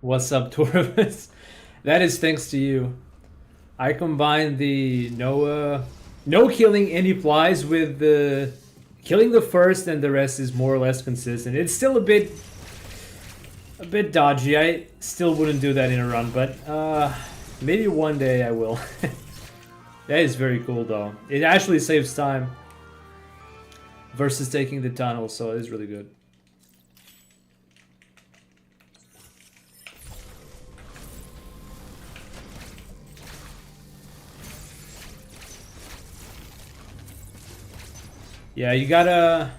What's up, Torvus? That is thanks to you. I combined the no killing any flies with the killing the first, and the rest is more or less consistent. It's still a bit dodgy. I still wouldn't do that in a run, but maybe one day I will. That is very cool though. It actually saves time versus taking the tunnel, so it is really good. Yeah, you gotta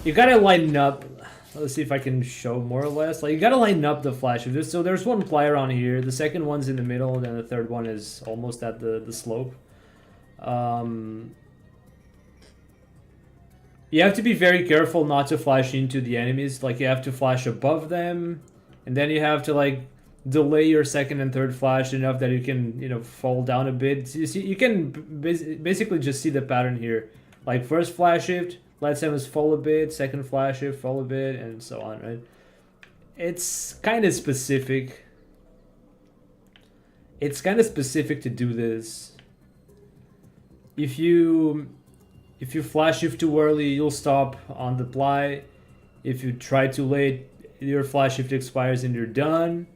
line up. Let's see if I can show more or less. Like, you gotta line up the flash. So there's one flyer on here. The second one's in the middle, and the third one is almost at the slope. Um, you have to be very careful not to flash into the enemies. Like, you have to flash above them, and then you have to like delay your second and third flash enough that you can fall down a bit. So you can basically just see the pattern here. Like, first flash shift, let Samus fall a bit, second flash shift, fall a bit, and so on, right? It's kind of specific. It's kind of specific to do this. If you flash shift too early, you'll stop on the fly. If you try too late, your flash shift expires and you're done.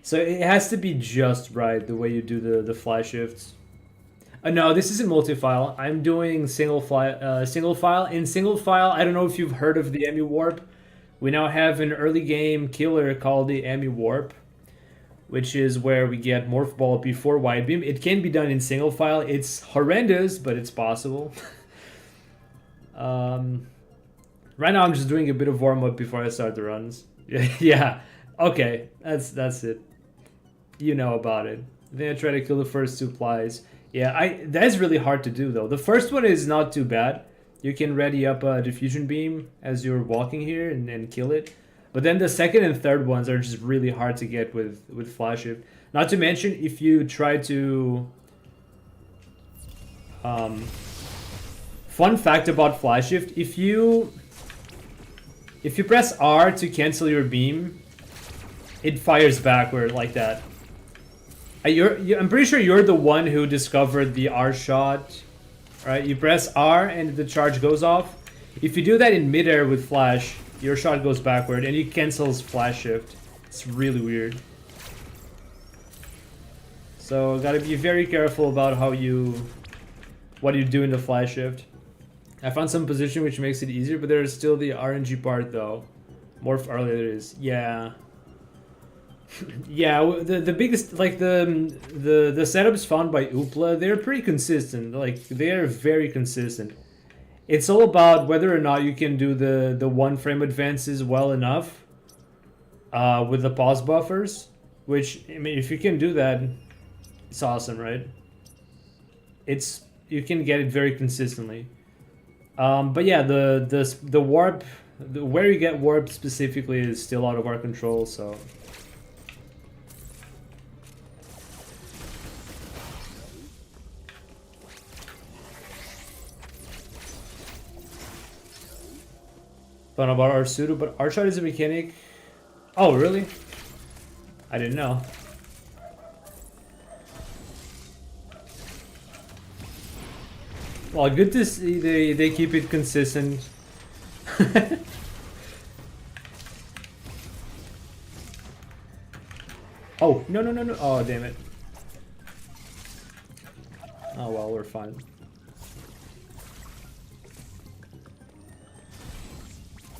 So it has to be just right the way you do the flash shifts. No, this isn't multi-file. I'm doing single file. Single file. In single file, I don't know if you've heard of the Emmy Warp. We now have an early game killer called the Emmy Warp, which is where we get Morph Ball before Wide Beam. It can be done in single file. It's horrendous, but it's possible. um, right now, I'm just doing a bit of warm up before I start the runs. Yeah. Okay. That's it. You know about it. Then I try to kill the first two plies. Yeah, that's really hard to do though. The first one is not too bad. You can ready up a diffusion beam as you're walking here and kill it. But then the second and third ones are just really hard to get with flash shift. Not to mention if you try to fun fact about flash shift, if you press R to cancel your beam, it fires backward like that. I'm pretty sure you're the one who discovered the R shot, right? You press R and the charge goes off. If you do that in midair with flash, your shot goes backward and it cancels flash shift. It's really weird. So gotta be very careful about what you do in the flash shift. I found some position which makes it easier, but there's still the RNG part though. Morph earlier there is. Yeah. Yeah, the biggest, like, the setups found by Oopla, they're pretty consistent. Like, they're very consistent. It's all about whether or not you can do the one frame advances well enough with the pause buffers. Which, I mean, if you can do that, it's awesome, right? You can get it very consistently. But yeah, the warp, where you get warp specifically is still out of our control. So. Fun about Arsudo, but Arshot is a mechanic. Oh, really? I didn't know. Well, good to see they keep it consistent. Oh, no, no, no, no. Oh, damn it. Oh, well, we're fine.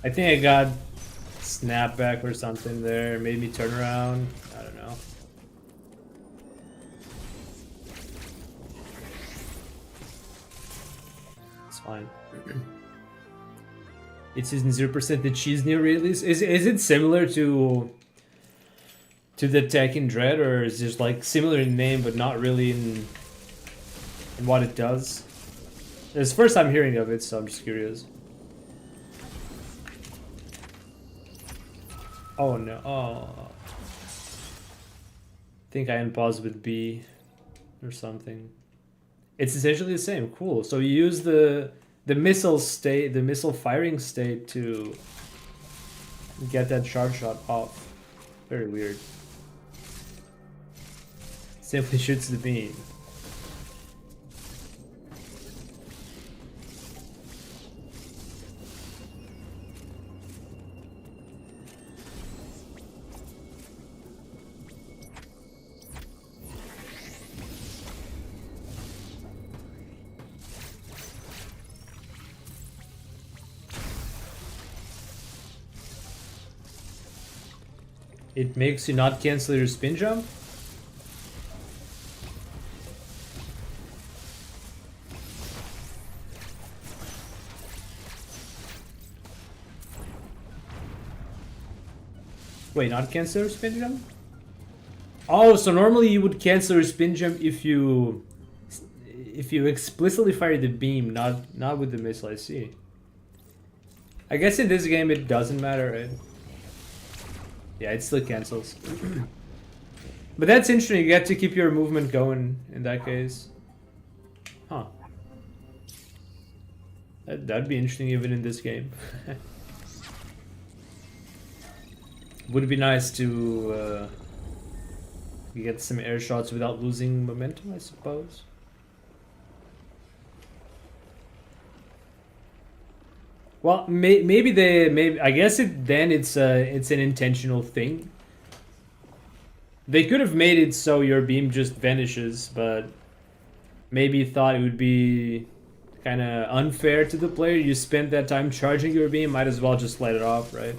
I think I got snapback or something there. Made me turn around. I don't know. It's fine. It's in 0% the cheese new release. Is it similar to the Tekken Dread, or is it just like similar in name but not really in what it does? It's the first time hearing of it, so I'm just curious. Oh no, oh. I think I unpaused with B or something. It's essentially the same, cool. So you use the missile state, the missile firing state to get that charge shot off. Very weird. Simply shoots the beam. It makes you not cancel your spin jump? Wait, not cancel your spin jump? Oh, so normally you would cancel your spin jump if you explicitly fire the beam, not with the missile. I see. I guess in this game it doesn't matter, right? Yeah, it still cancels. But that's interesting, you get to keep your movement going in that case. Huh. That'd be interesting even in this game. Would be nice to get some air shots without losing momentum, I suppose. Well, maybe I guess it's an intentional thing. They could have made it so your beam just vanishes, but maybe thought it would be kind of unfair to the player. You spent that time charging your beam, might as well just let it off, right?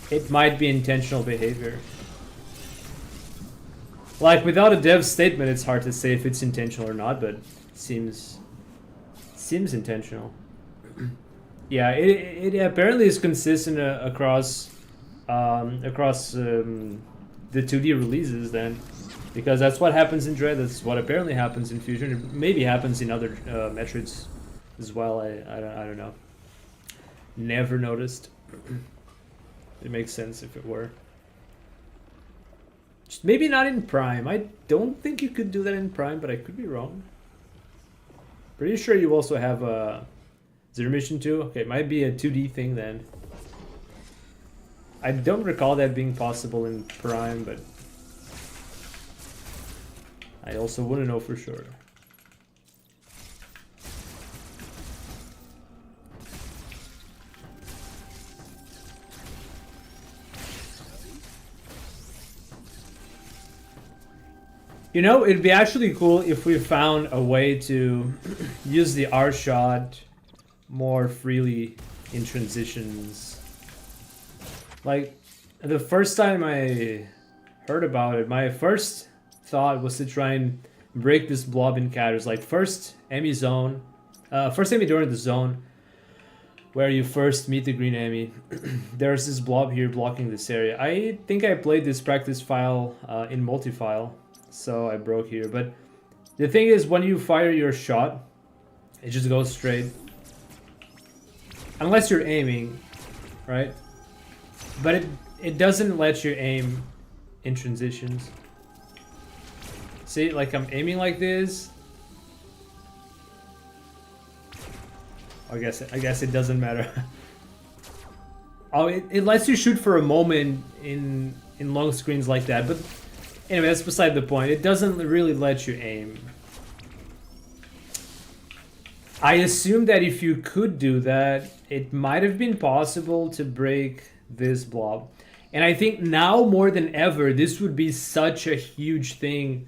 It might be intentional behavior. Like, without a dev statement, it's hard to say if it's intentional or not, but it seems intentional. Yeah, it apparently is consistent across the 2D releases then, because that's what happens in Dread. That's what apparently happens in Fusion. It maybe happens in other Metroids as well. I don't know. Never noticed. It makes sense if it were. Just maybe not in Prime. I don't think you could do that in Prime, but I could be wrong. Pretty sure you also have a Zero Mission 2. Okay, it might be a 2D thing then. I don't recall that being possible in Prime, but I also wouldn't know for sure. You know, it'd be actually cool if we found a way to use the R shot more freely in transitions. Like, the first time I heard about it, my first thought was to try and break this blob in Catters. Like, first Emmy zone, first Emmy during the zone, where you first meet the green Emmy. There's this blob here blocking this area. I think I played this practice file in multi-file. So I broke here, but the thing is, when you fire your shot, it just goes straight. Unless you're aiming, right? But it doesn't let you aim in transitions. See, like I'm aiming like this. I guess it doesn't matter. Oh, it lets you shoot for a moment in long screens like that, but anyway, that's beside the point. It doesn't really let you aim. I assume that if you could do that, it might have been possible to break this blob. And I think now more than ever, this would be such a huge thing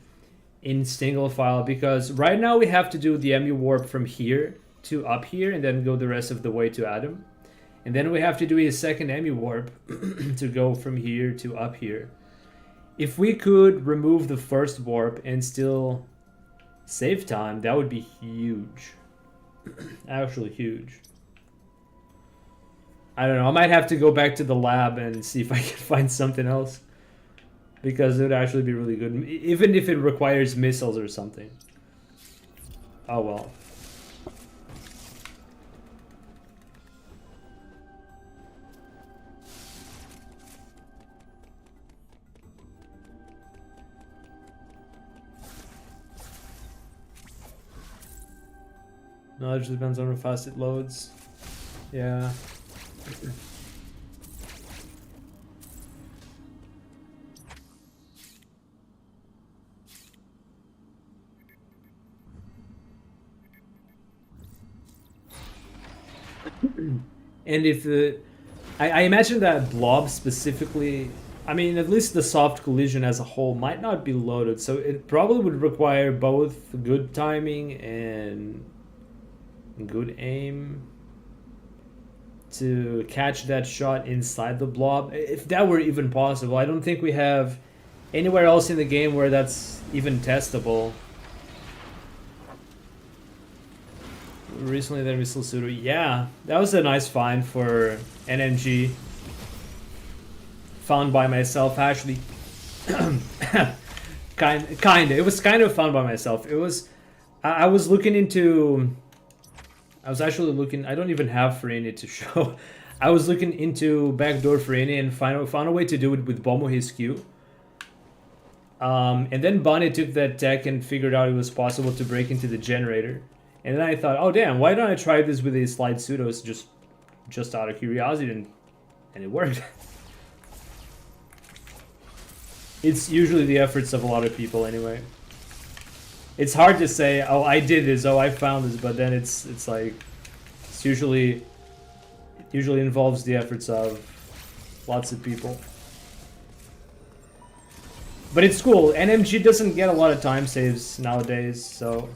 in single file, because right now we have to do the MU warp from here to up here and then go the rest of the way to Adam. And then we have to do a second MU warp to go from here to up here. If we could remove the first warp and still save time, that would be huge. Actually huge. I don't know, I might have to go back to the lab and see if I can find something else. Because it would actually be really good, even if it requires missiles or something. Oh well. No, it just depends on how fast it loads. Yeah. And if the... I imagine that blob specifically... I mean, at least the soft collision as a whole might not be loaded, so it probably would require both good timing and good aim to catch that shot inside the blob, if that were even possible. I don't think we have anywhere else in the game where that's even testable. Recently, then we still Sudo. Yeah, that was a nice find for NMG. Found by myself, actually. Kinda. It was kind of found by myself. It was... I was looking into... I was actually looking... I don't even have Freeney to show. I was looking into backdoor Freeney and found a way to do it with Bomo HQ. And then Bonnie took that tech and figured out it was possible to break into the generator. And then I thought, oh damn, why don't I try this with a slide pseudos just out of curiosity, and it worked. It's usually the efforts of a lot of people anyway. It's hard to say, oh I did this, oh I found this, but then it's like it usually involves the efforts of lots of people. But it's cool. NMG doesn't get a lot of time saves nowadays, so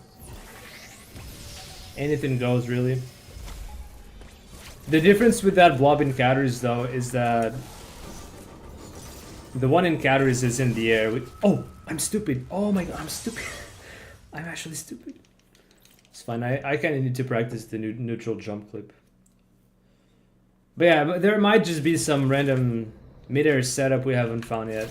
anything goes really. The difference with that blob in Cataries though is that the one in Cataries is in the air. Oh, I'm stupid. Oh my god, I'm stupid. I'm actually stupid. It's fine. I kind of need to practice the neutral jump clip. But yeah, but there might just be some random mid-air setup we haven't found yet.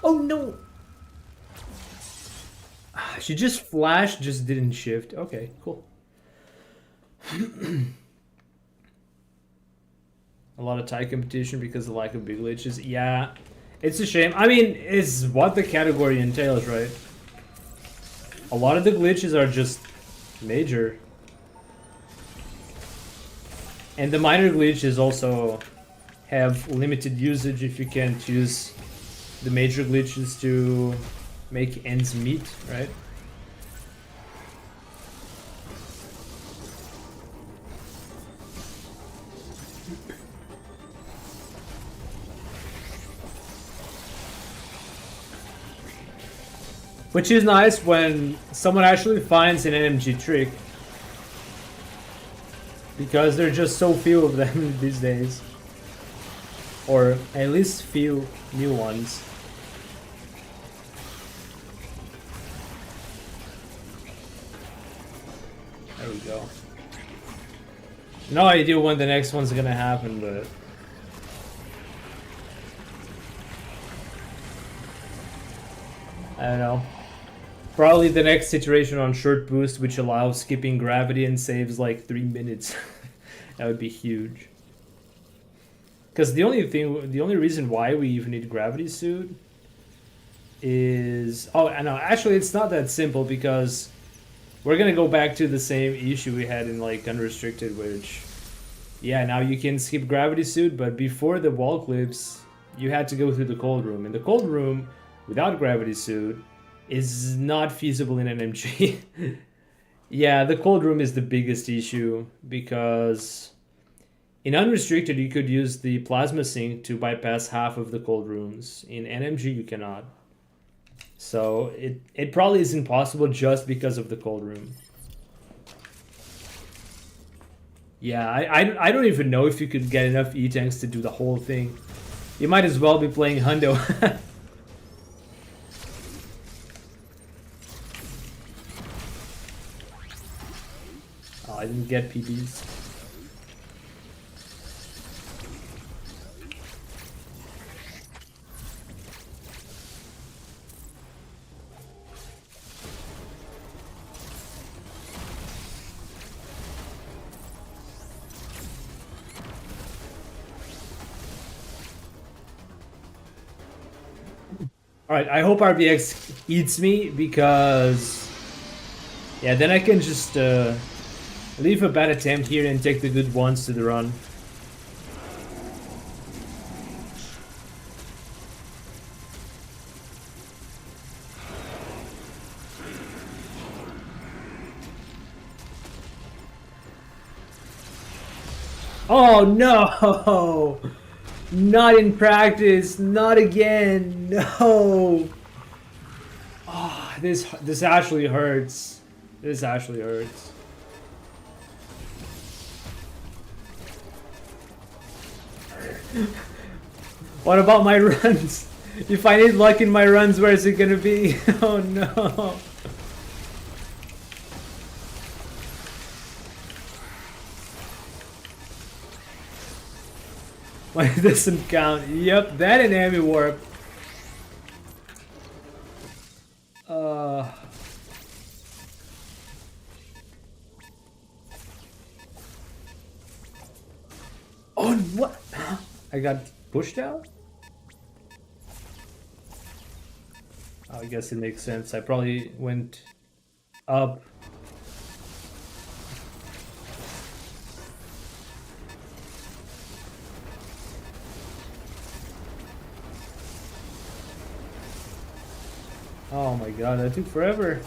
Oh no! She just flashed, just didn't shift. Okay, cool. A lot of tie competition because of lack of big glitches. Yeah, it's a shame. I mean, it's what the category entails, right? A lot of the glitches are just major. And the minor glitches also have limited usage if you can't use the major glitches to make ends meet, right? Which is nice when someone actually finds an NMG trick, because there are just so few of them these days, or at least few new ones. There we go. No idea when the next one's gonna happen, but I don't know. Probably the next iteration on short boost, which allows skipping gravity and saves like 3 minutes. That would be huge. Because the only reason why we even need gravity suit is... Oh, I know, actually it's not that simple, because we're gonna go back to the same issue we had in like unrestricted, which... Yeah, now you can skip gravity suit, but before the wall clips, you had to go through the cold room. And the cold room, without gravity suit, is not feasible in NMG. Yeah, the cold room is the biggest issue, because in unrestricted you could use the plasma sink to bypass half of the cold rooms. In NMG you cannot. So it probably isn't possible just because of the cold room. Yeah, I don't even know if you could get enough E-tanks to do the whole thing. You might as well be playing Hundo. Oh, I didn't get PBs. Alright, I hope RBX eats me because... yeah, then I can just leave a bad attempt here and take the good ones to the run. Oh no! Not in practice, not again, no! Oh, this actually hurts. This actually hurts. What about my runs? If I need luck in my runs, where is it gonna be? Oh no! Why it doesn't count? Yep, that and Ami Warp. Oh, what? I got pushed out? Oh, I guess it makes sense. I probably went up. Oh my god, that took forever.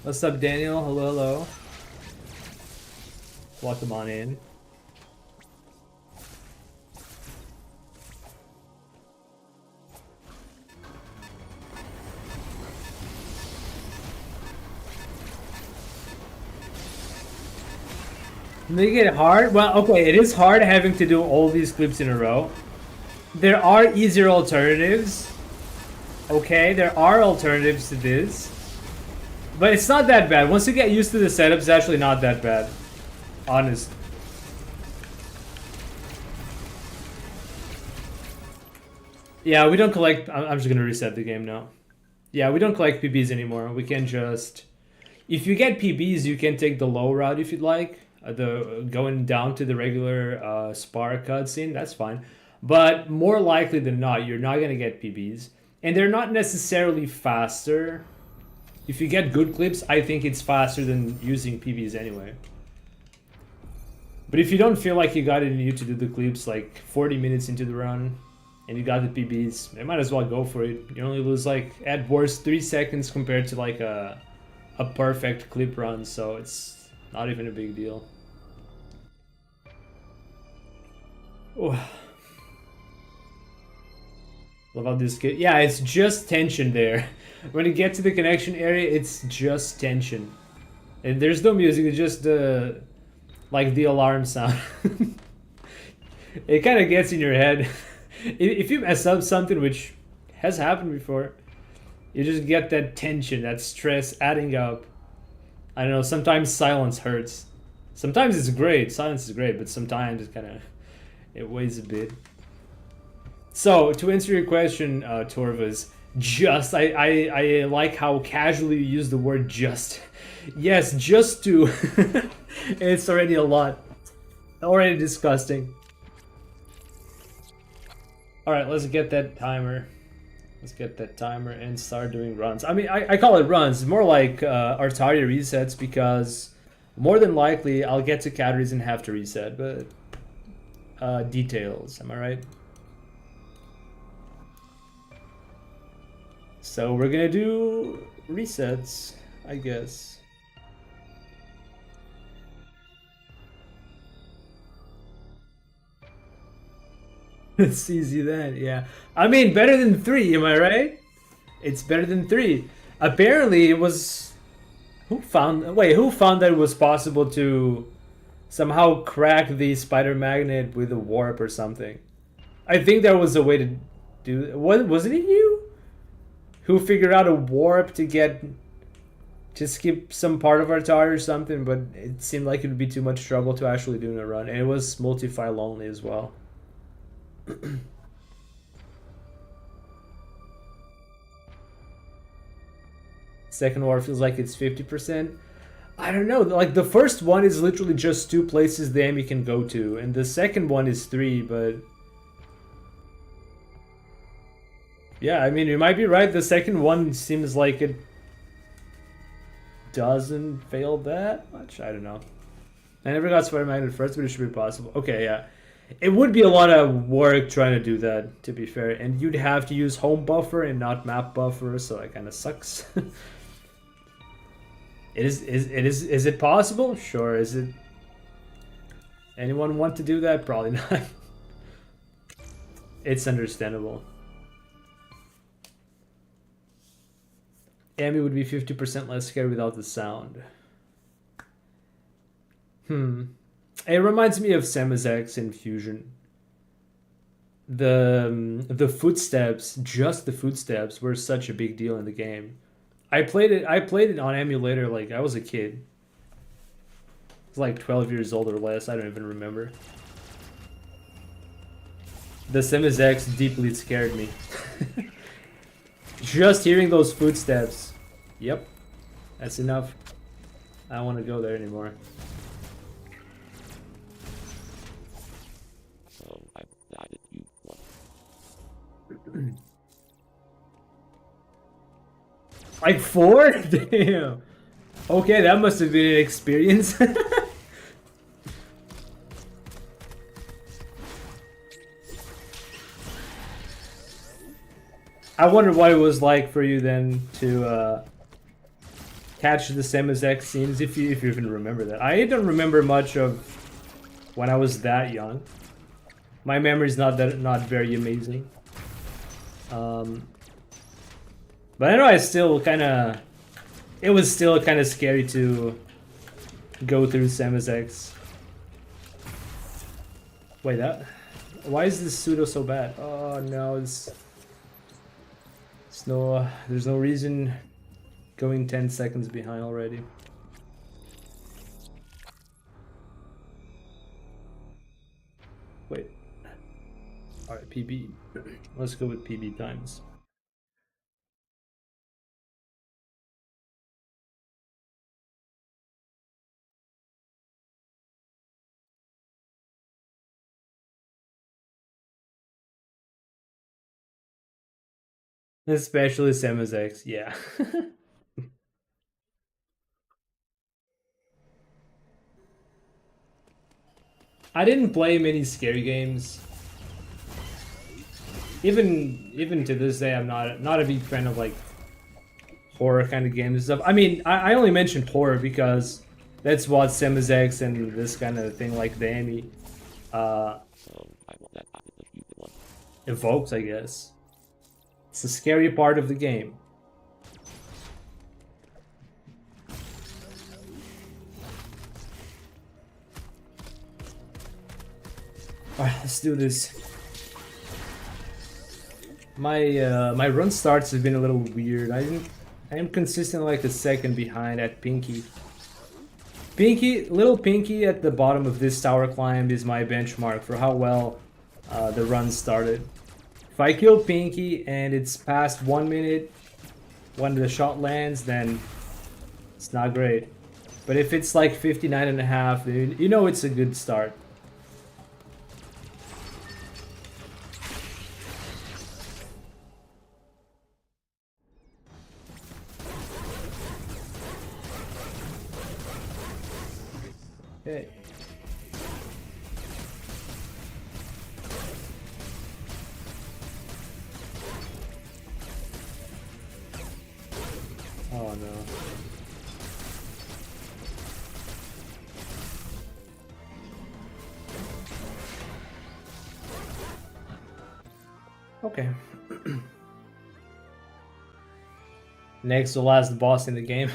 What's up, Daniel? Hello, hello. Welcome on in. Make it hard? Well, okay, it is hard having to do all these clips in a row. There are easier alternatives. Okay, there are alternatives to this. But it's not that bad. Once you get used to the setup, it's actually not that bad. Honest. Yeah, we don't collect... I'm just gonna reset the game now. Yeah, we don't collect PBs anymore. We can just... if you get PBs, you can take the low route if you'd like. The going down to the regular spar cutscene, that's fine. But more likely than not, you're not gonna get PBs. And they're not necessarily faster. If you get good clips, I think it's faster than using PBs anyway. But if you don't feel like you got it in you to do the clips like 40 minutes into the run, and you got the PBs, you might as well go for it. You only lose like at worst 3 seconds compared to like a perfect clip run, so it's not even a big deal. Oh. Love how this kid. Yeah, it's just tension there. When you get to the connection area, it's just tension. And there's no music, it's just like the alarm sound. It kind of gets in your head. If you mess up something, which has happened before, you just get that tension, that stress adding up. I don't know, sometimes silence hurts. Sometimes it's great, silence is great, but sometimes it weighs a bit. So, to answer your question, Torvas, just, I like how casually you use the word just. Yes, just to. It's already a lot. Already disgusting. Alright, let's get that timer. Let's get that timer and start doing runs. I mean, I call it runs. It's more like Artaria resets because more than likely I'll get to calories and have to reset, but details, am I right? So we're gonna do resets, I guess. It's easy then, yeah. I mean, better than 3, am I right? It's better than 3. Apparently it was... who found that it was possible to somehow crack the spider magnet with a warp or something? I think there was a way to do... wasn't it you? Who figured out a warp to skip some part of Artar or something, but it seemed like it would be too much trouble to actually do in a run, and it was multi-file only as well. Second war feels like it's 50%. I don't know. Like the first one is literally just 2 places the enemy can go to, and the second one is 3. But yeah, I mean, you might be right. The second one seems like it doesn't fail that much. I don't know. I never got Spider Magnet first, but it should be possible. Okay, yeah. It would be a lot of work trying to do that, to be fair. And you'd have to use home buffer and not map buffer, so that kind of sucks. Is it possible? Sure. Is it... Anyone want to do that? Probably not. It's understandable. Amy would be 50% less scared without the sound. It reminds me of Samazex in Fusion. The footsteps, just the footsteps, were such a big deal in the game. I played it on emulator like I was a kid. I was like 12 years old or less, I don't even remember. The Samazex deeply scared me. Just hearing those footsteps. Yep. That's enough. I don't want to go there anymore. Like 4? Damn. Okay, that must have been an experience. I wonder what it was like for you then to catch the Samazex scenes, if you even remember that. I don't remember much of when I was that young. My memory's not very amazing. But I know I still it was still kind of scary to go through Samazex. Wait, why is this pseudo so bad? Oh no, there's no reason going 10 seconds behind already. Wait. Alright, PB. Let's go with PB times. Especially Samazex, yeah. I didn't play many scary games. Even to this day, I'm not a big fan of like horror kind of games and stuff. I mean, I only mentioned horror because that's what Samazex and this kind of thing like the Amy evokes, I guess. It's the scary part of the game. Alright, let's do this. My run starts have been a little weird. I am consistently like a second behind at Pinky. Little Pinky at the bottom of this tower climb is my benchmark for how well the run started. If I kill Pinky and it's past 1 minute when the shot lands, then it's not great. But if it's like 59.5, you know it's a good start. Okay. Oh no. Okay. Next to last boss in the game.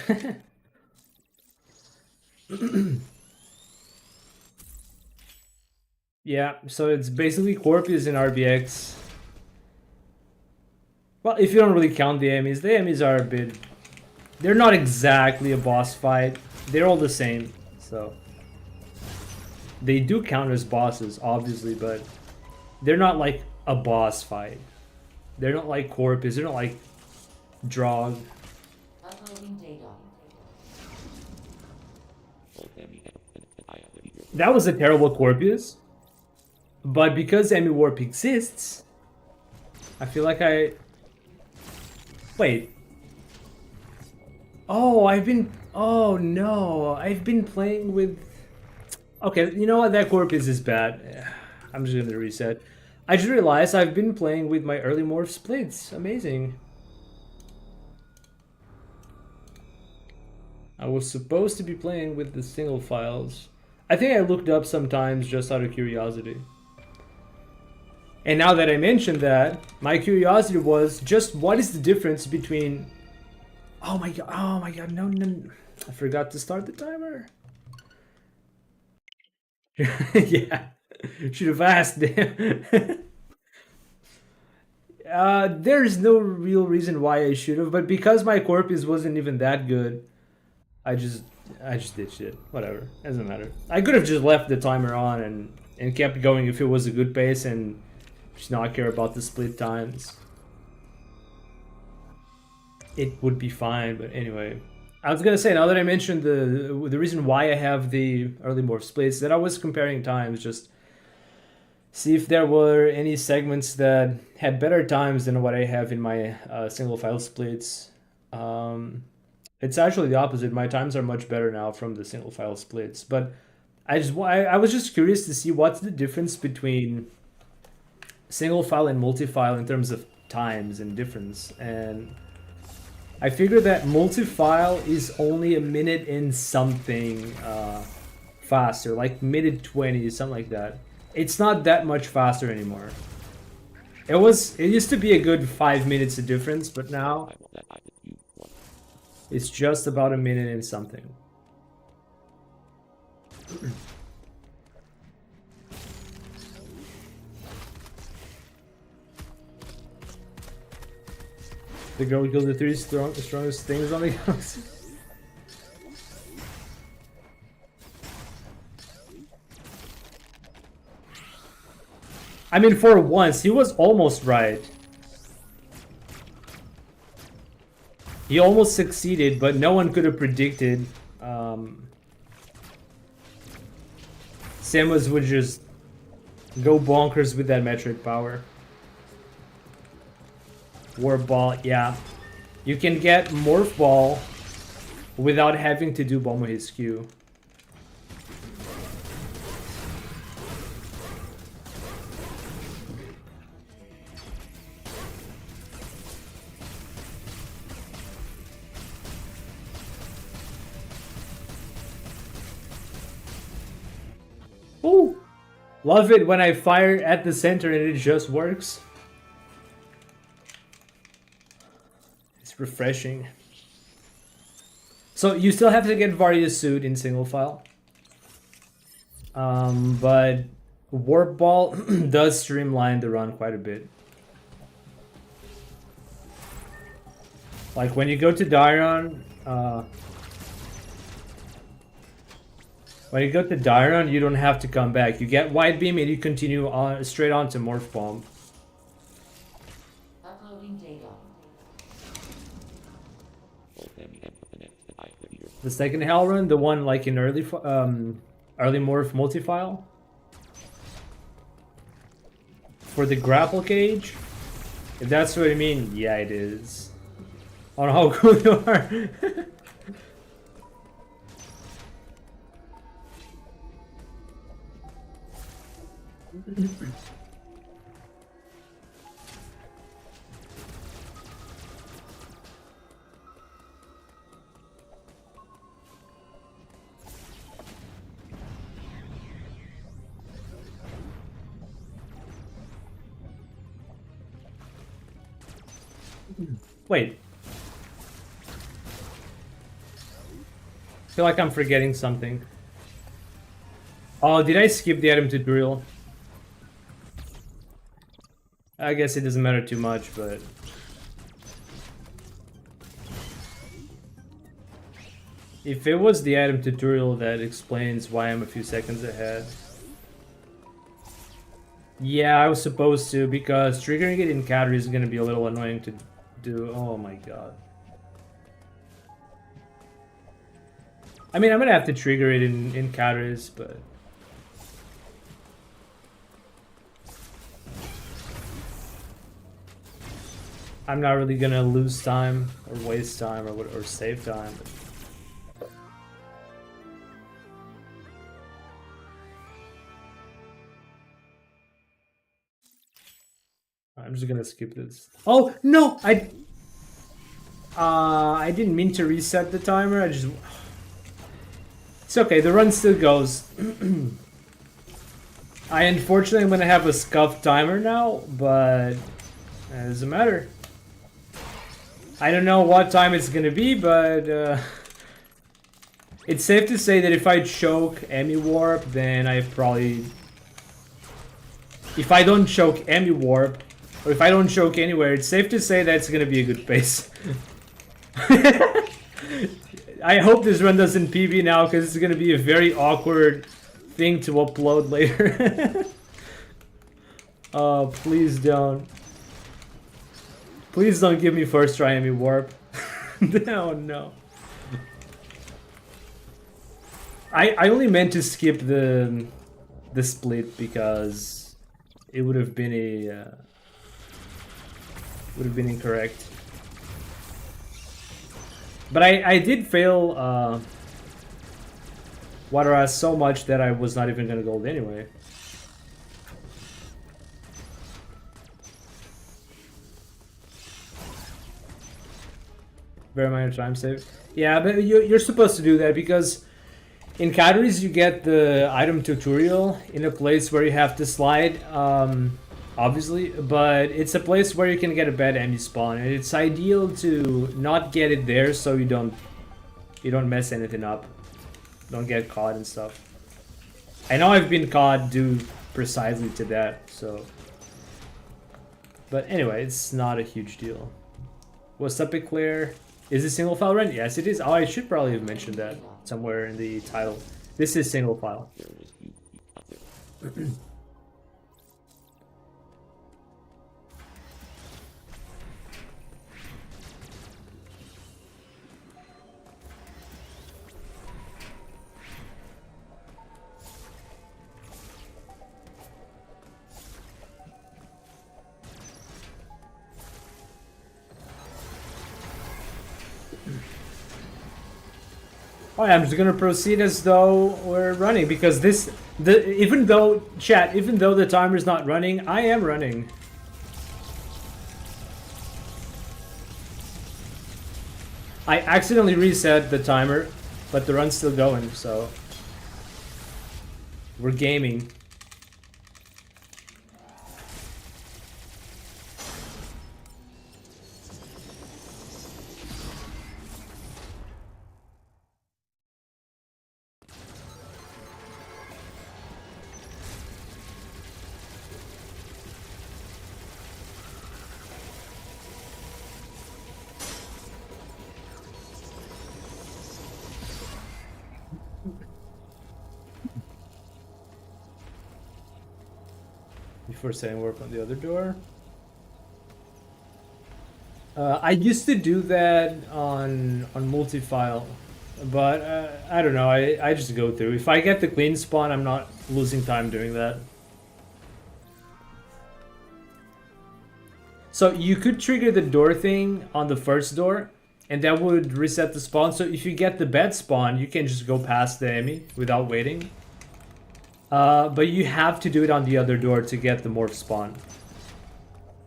Yeah, so it's basically Corpus and RBX. Well, if you don't really count the enemies are a bit... They're not exactly a boss fight. They're all the same, so... They do count as bosses, obviously, but... They're not like a boss fight. They're not like Corpus, they're not like... Drog. Uploading data. That was a terrible Corpus. But because Warp exists, I feel like I... Wait. Oh, Oh, no. I've been playing with... Okay, you know what? That Corpus is bad. I'm just gonna reset. I just realized I've been playing with my early morph splits. Amazing. I was supposed to be playing with the single files. I think I looked up sometimes just out of curiosity. And now that I mentioned that, my curiosity was just what is the difference between... Oh my god, no. I forgot to start the timer. Yeah, should have asked them. There's no real reason why I should have, but because my Corpus wasn't even that good, I just ditched it. Whatever, doesn't matter. I could have just left the timer on and kept going if it was a good pace and just not care about the split times. It would be fine, but anyway. I was gonna say, now that I mentioned the reason why I have the early morph splits, that I was comparing times, just see if there were any segments that had better times than what I have in my single file splits. It's actually the opposite. My times are much better now from the single file splits, but I was just curious to see what's the difference between single file and multi-file in terms of times and difference. And I figured that multi-file is only a minute and something faster, like minute 20, something like that. It's not that much faster anymore. It used to be a good 5 minutes of difference, but now it's just about a minute and something. The girl who killed the three strongest things on the galaxy. I mean, for once, he was almost right. He almost succeeded, but no one could have predicted Samus would just go bonkers with that Metroid power. Warp Ball, yeah. You can get Morph Ball without having to do Bomb his Q. Ooh! Love it when I fire at the center and it just works. Refreshing. So you still have to get Various Suit in single file. But Warp Ball does streamline the run quite a bit. Like when you go to Dairon, you don't have to come back. You get Wide Beam and you continue on straight on to Morph Bomb. Uploading data. The second Hell Run, the one like in early morph multi-file. For the grapple cage, if that's what I mean, yeah, it is. On how cool you are. Wait. I feel like I'm forgetting something. Oh, did I skip the item tutorial? I guess it doesn't matter too much, but... If it was the item tutorial that explains why I'm a few seconds ahead... Yeah, I was supposed to, because triggering it in Cattery is gonna be a little annoying to do. Oh my god. I mean, I'm gonna have to trigger it in Cattery, but... I'm not really gonna lose time or waste time or save time. I'm just gonna skip this. Oh no, I didn't mean to reset the timer. It's okay. The run still goes. I unfortunately am gonna have a scuffed timer now, but it doesn't matter. I don't know what time it's gonna be, but it's safe to say that if I choke Emmy Warp, then I probably... If I don't choke Emmy Warp, or if I don't choke anywhere, it's safe to say that it's gonna be a good pace. I hope this run doesn't PB now, because it's gonna be a very awkward thing to upload later. Oh, please don't. Please don't give me first try Emmy Warp. No, no. I only meant to skip the split because it would have been incorrect. But I did fail Water Ass so much that I was not even gonna gold anyway. Very minor time save. Yeah, but you're supposed to do that because in categories you get the item tutorial in a place where you have to slide, obviously, but it's a place where you can get a bad Emmy spawn, and it's ideal to not get it there so you don't mess anything up, don't get caught and stuff. I know I've been caught due precisely to that, so. But anyway, it's not a huge deal. What's up, Eclair? Is it single file run? Yes, it is. Oh, I should probably have mentioned that somewhere in the title. This is single file. Oh yeah, I'm just gonna proceed as though we're running because even though the timer's not running, I am running. I accidentally reset the timer, but the run's still going, so we're gaming. Before setting work on the other door. I used to do that on multi-file, but I don't know. I just go through. If I get the clean spawn, I'm not losing time doing that. So you could trigger the door thing on the first door, and that would reset the spawn. So if you get the bad spawn, you can just go past the enemy without waiting. But you have to do it on the other door to get the morph spawn.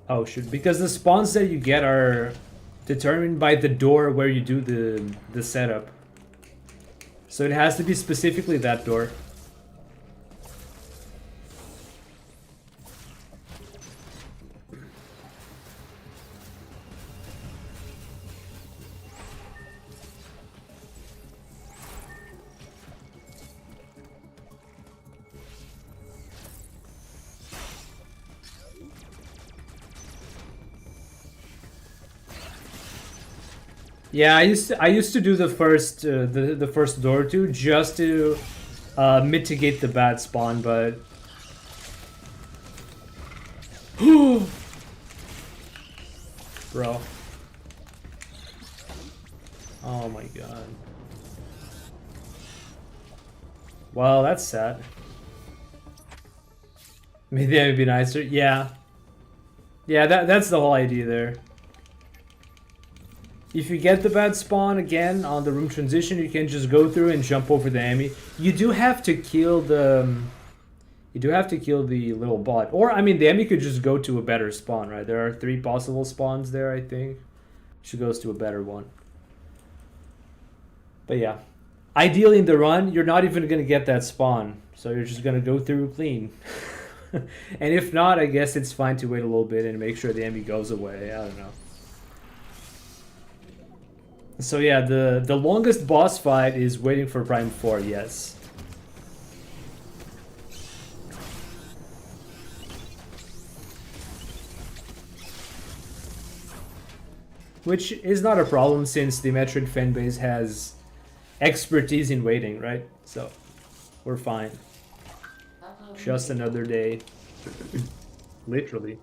Oh shoot, because the spawns that you get are determined by the door where you do the setup. So it has to be specifically that door. Yeah, I used to do the first door too, just to mitigate the bad spawn, but bro, oh my god. Well, that's sad. Maybe that would be nicer. Yeah, that's the whole idea there. If you get the bad spawn again on the room transition, you can just go through and jump over the enemy. You do have to kill the... You do have to kill the little bot. Or, I mean, the enemy could just go to a better spawn, right? There are 3 possible spawns there, I think. She goes to a better one. But yeah. Ideally in the run, you're not even going to get that spawn. So you're just going to go through clean. And if not, I guess it's fine to wait a little bit and make sure the enemy goes away. I don't know. So yeah, the longest boss fight is waiting for Prime 4, yes. Which is not a problem since the Metroid fanbase has expertise in waiting, right? So, we're fine. Just another day. Literally.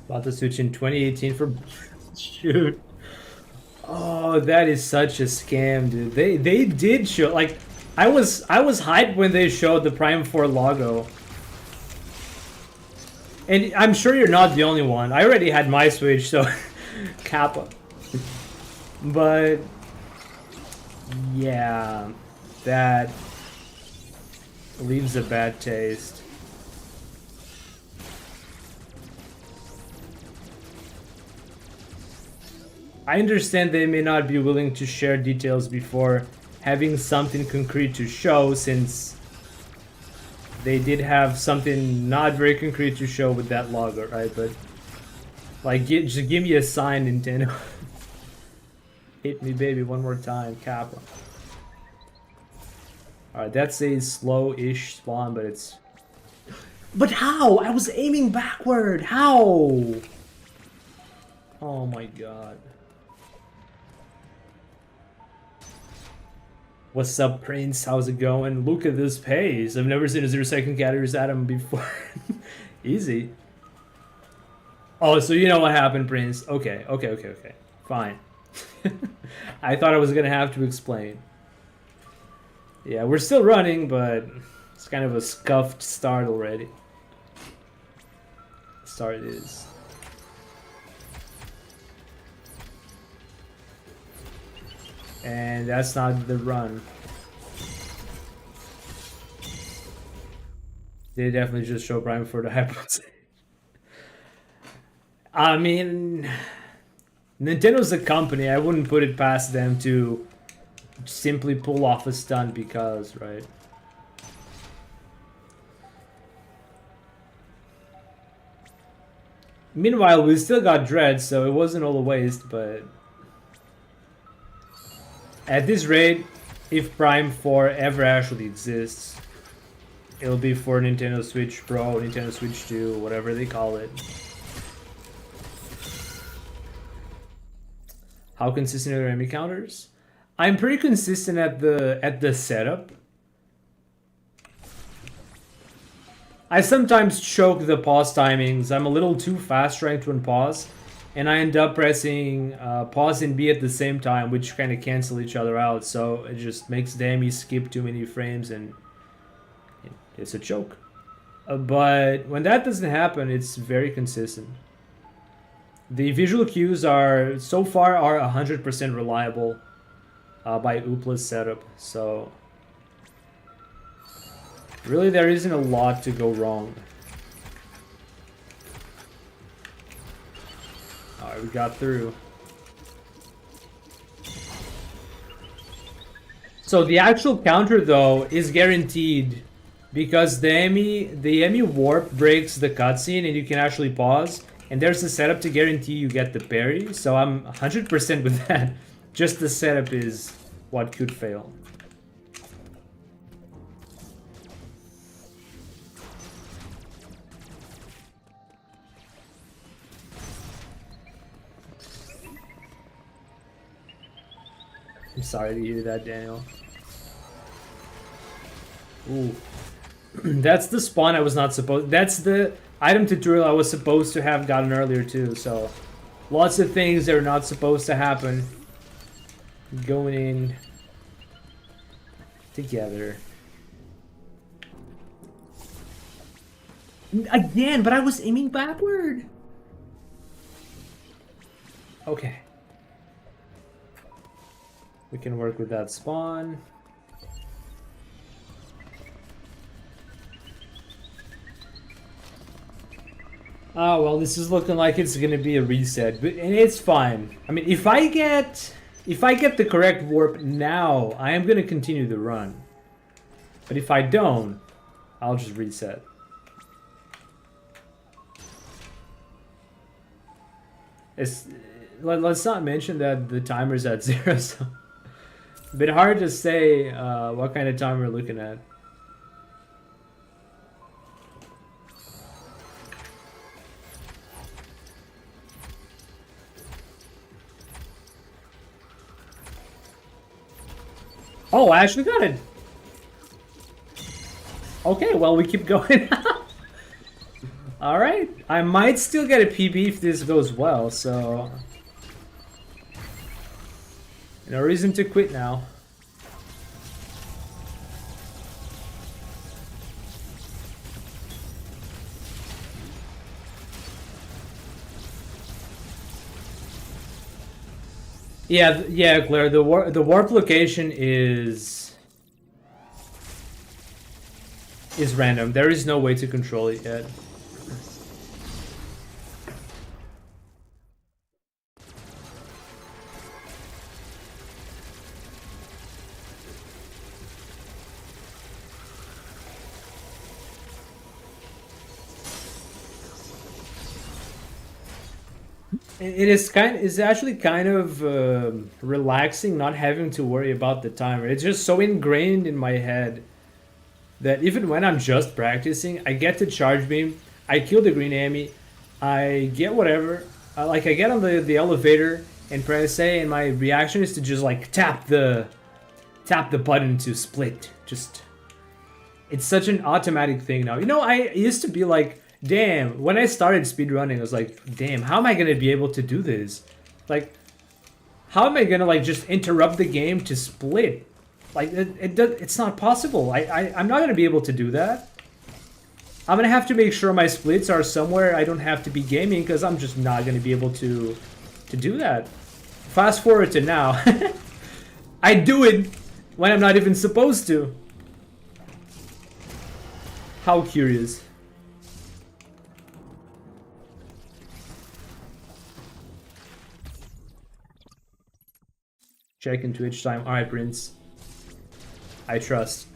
About to switch in 2018 for... Shoot. Oh, that is such a scam, dude. They did show, like, I was hyped when they showed the Prime 4 logo. And I'm sure you're not the only one. I already had my Switch, so Kappa. But yeah, that leaves a bad taste. I understand they may not be willing to share details before having something concrete to show, since they did have something not very concrete to show with that logo, right? But like, just give me a sign, Nintendo. Hit me, baby, one more time, Kappa. Alright, that's a slow-ish spawn, but it's... But how? I was aiming backward! How? Oh my god. What's up, Prince? How's it going? Look at this pace. I've never seen a 0-second Caterpillar's Atom before. Easy. Oh, so you know what happened, Prince. Okay. Fine. I thought I was gonna have to explain. Yeah, we're still running, but it's kind of a scuffed start already. Start it is. And that's not the run. They definitely just show Prime for the hypothesis. I mean, Nintendo's a company. I wouldn't put it past them to simply pull off a stunt because, right? Meanwhile, we still got Dread, so it wasn't all a waste, but... At this rate, if Prime 4 ever actually exists, it'll be for Nintendo Switch Pro, Nintendo Switch 2, whatever they call it. How consistent are enemy counters? I'm pretty consistent at the setup. I sometimes choke the pause timings. I'm a little too fast trying to unpause, and I end up pressing pause and B at the same time, which kind of cancel each other out. So it just makes the enemy skip too many frames, and it's a choke. But when that doesn't happen, it's very consistent. The visual cues are so far 100% reliable by Oopla's setup. So really, there isn't a lot to go wrong. Alright, we got through. So the actual counter, though, is guaranteed because the enemy warp breaks the cutscene and you can actually pause. And there's a setup to guarantee you get the parry. So I'm 100% with that. Just the setup is what could fail. I'm sorry to hear that, Daniel. Ooh. That's the spawn I was not supposed... That's the item tutorial I was supposed to have gotten earlier too, so... Lots of things that are not supposed to happen going in together. Again, but I was aiming backward. Okay. We can work with that spawn. Oh, well, this is looking like it's gonna be a reset, but and it's fine. I mean, if I get the correct warp now, I am gonna continue the run. But if I don't, I'll just reset. Let's not mention that the timer's at 0, so a bit hard to say what kind of time we're looking at. Oh, I actually got it. Okay, well, we keep going. Alright, I might still get a PB if this goes well, so... no reason to quit now. Yeah, Claire, the warp location is random. There is no way to control it yet. It's actually kind of relaxing not having to worry about the timer. It's just so ingrained in my head that even when I'm just practicing, I get to charge beam, I kill the green enemy, I get whatever. I get on the elevator and press A, and my reaction is to just like tap the button to split. Just it's such an automatic thing now. You know, I used to be like, damn, when I started speedrunning, I was like, damn, how am I gonna be able to do this? Like, how am I gonna like just interrupt the game to split? Like, it's not possible. I'm not gonna be able to do that. I'm gonna have to make sure my splits are somewhere I don't have to be gaming, because I'm just not gonna be able to do that. Fast forward to now. I do it when I'm not even supposed to. How curious. Check in Twitch time. Alright, Prince. I trust.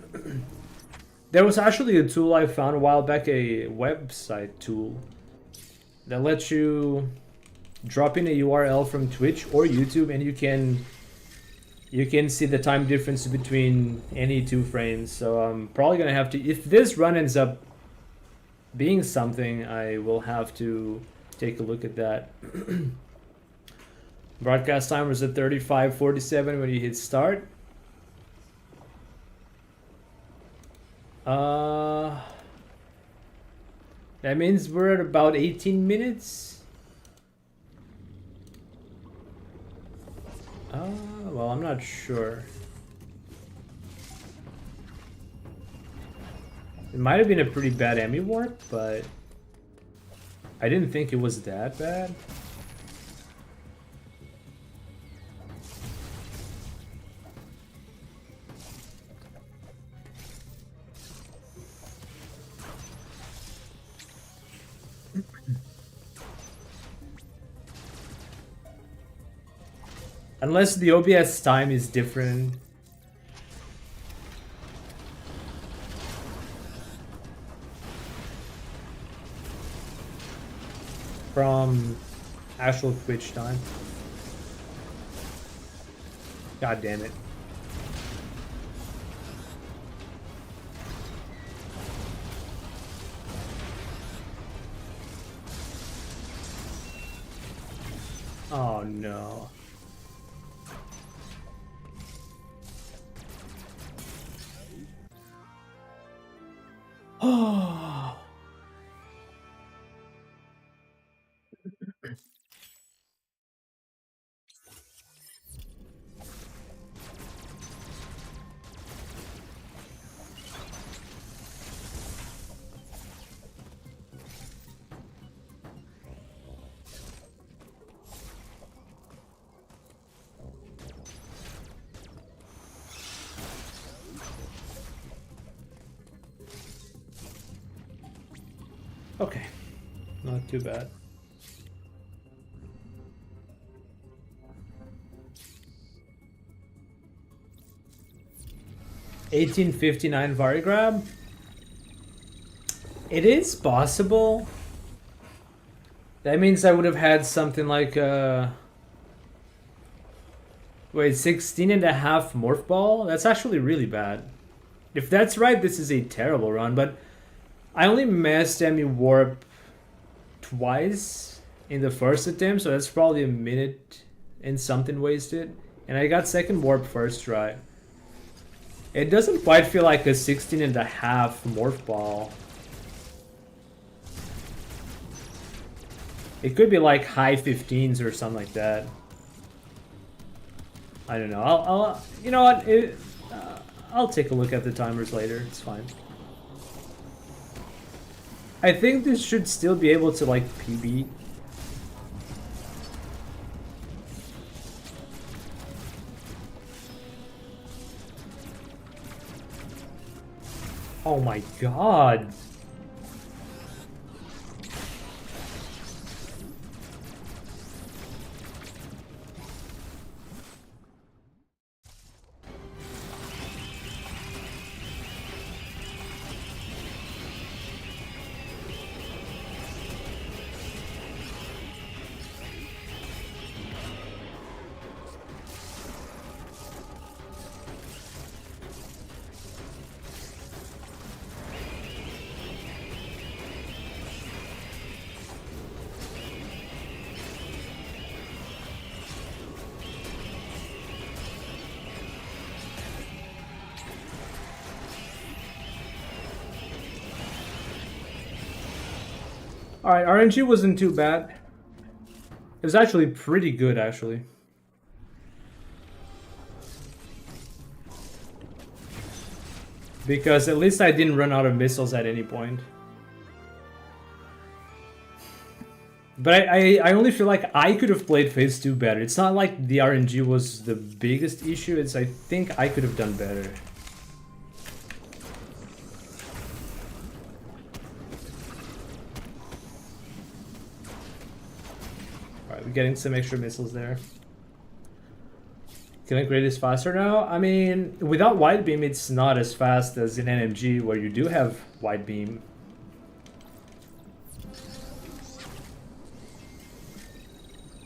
There was actually a tool I found a while back, a website tool, that lets you drop in a URL from Twitch or YouTube, and you can see the time difference between any 2 frames. So I'm probably gonna have to, if this run ends up being something, I will have to take a look at that. Broadcast timer is at 35:47 when you hit start. That means we're at about 18 minutes. Well, I'm not sure. It might have been a pretty bad Emmy warp, but I didn't think it was that bad. Unless the OBS time is different. From actual Twitch time. God damn it. Oh no. Oh. Okay, not too bad. $18.59 Varigrab. It is possible. That means I would have had something like wait, 16.5 Morph Ball? That's actually really bad. If that's right, this is a terrible run, but I only messed Emmy Warp twice in the first attempt, so that's probably a minute and something wasted. And I got second Warp first try. It doesn't quite feel like a 16.5 Morph Ball. It could be like high 15s or something like that. I don't know. I'll you know what? I'll take a look at the timers later. It's fine. I think this should still be able to like PB. Oh my god. Alright, RNG wasn't too bad. It was actually pretty good, actually. Because at least I didn't run out of missiles at any point. But I only feel like I could have played phase 2 better. It's not like the RNG was the biggest issue, it's I think I could have done better. Alright, we're getting some extra missiles there. Killing Grade is faster now? I mean, without Wide Beam, it's not as fast as in NMG, where you do have Wide Beam.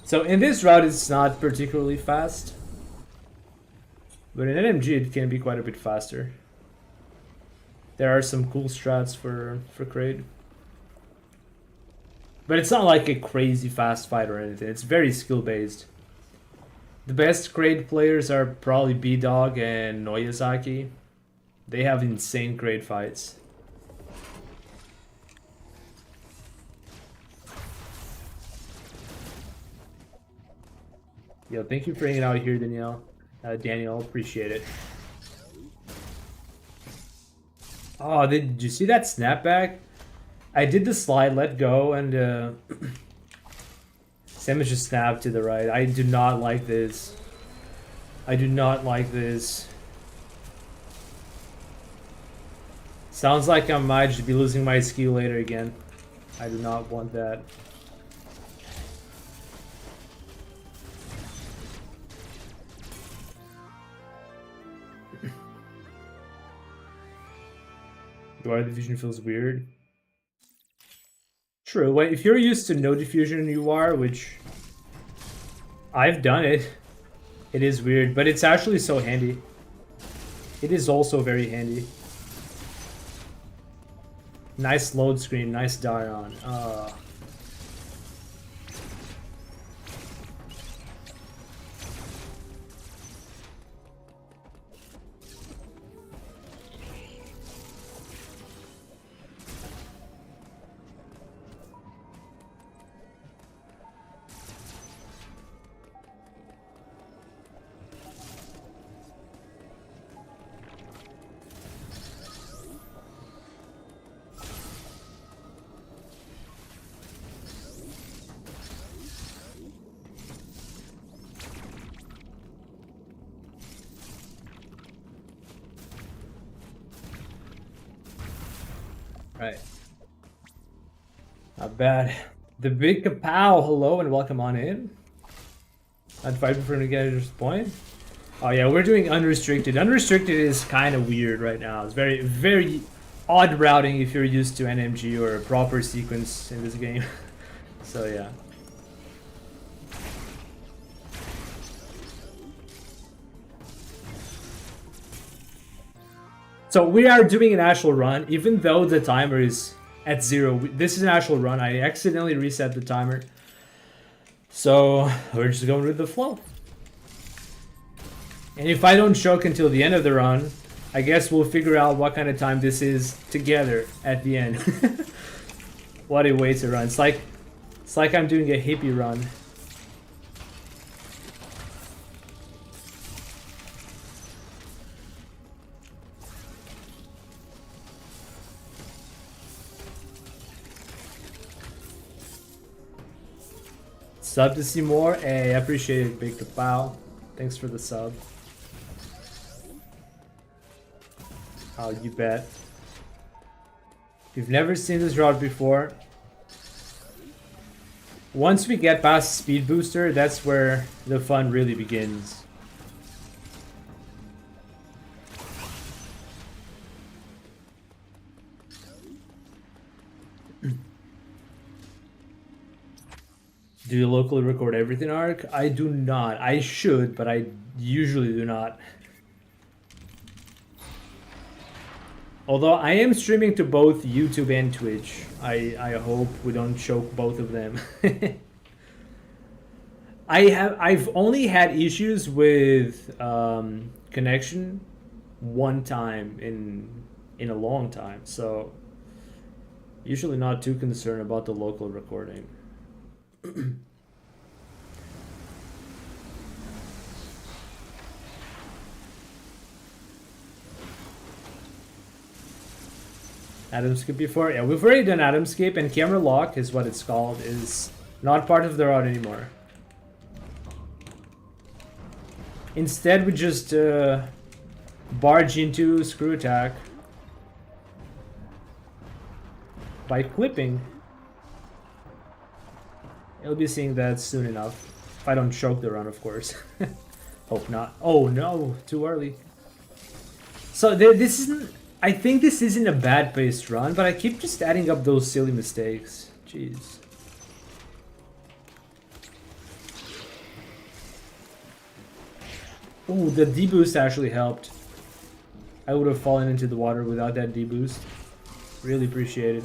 So in this route, it's not particularly fast. But in NMG, it can be quite a bit faster. There are some cool strats for Kraid. But it's not like a crazy fast fight or anything. It's very skill-based. The best Kraid players are probably B-Dog and Noyazaki. They have insane Kraid fights. Yo, thank you for hanging out here, Danielle. Daniel, appreciate it. Oh, did you see that snapback? I did the slide, let go, and Samus just snapped to the right. I do not like this. I do not like this. Sounds like I might just be losing my skill later again. I do not want that. Why the diffusion feels weird? True. Wait, if you're used to no diffusion, you are, which I've done it. It is weird, but it's actually so handy. It is also very handy. Nice load screen, nice Dion. Not bad. The Big Kapow, hello and welcome on in. I'd fight for to get this point. Oh yeah, we're doing unrestricted. Unrestricted is kind of weird right now. It's very, very odd routing if you're used to NMG or a proper sequence in this game. So yeah. So we are doing an actual run, even though the timer is at 0. This is an actual run. I accidentally reset the timer. So we're just going with the flow. And if I don't choke until the end of the run, I guess we'll figure out what kind of time this is together at the end. What a way to run. It's like I'm doing a hippie run. Sub to see more. Hey, I appreciate it, Big Kapow. Thanks for the sub. Oh, you bet. If you've never seen this route before, once we get past Speed Booster, that's where the fun really begins. Do you locally record everything, Ark? I do not. I should, but I usually do not. Although I am streaming to both YouTube and Twitch. I hope we don't choke both of them. I've only had issues with connection one time in a long time, so usually not too concerned about the local recording. Atomscape before? Yeah, we've already done Atomscape, and camera lock is what it's called, is not part of the route anymore. Instead, we just barge into screw attack by clipping. You'll be seeing that soon enough. If I don't choke the run, of course. Hope not. Oh no, too early. So this isn't... I think this isn't a bad paced run, but I keep just adding up those silly mistakes. Jeez. Ooh, the D-boost actually helped. I would have fallen into the water without that D-boost. Really appreciate it.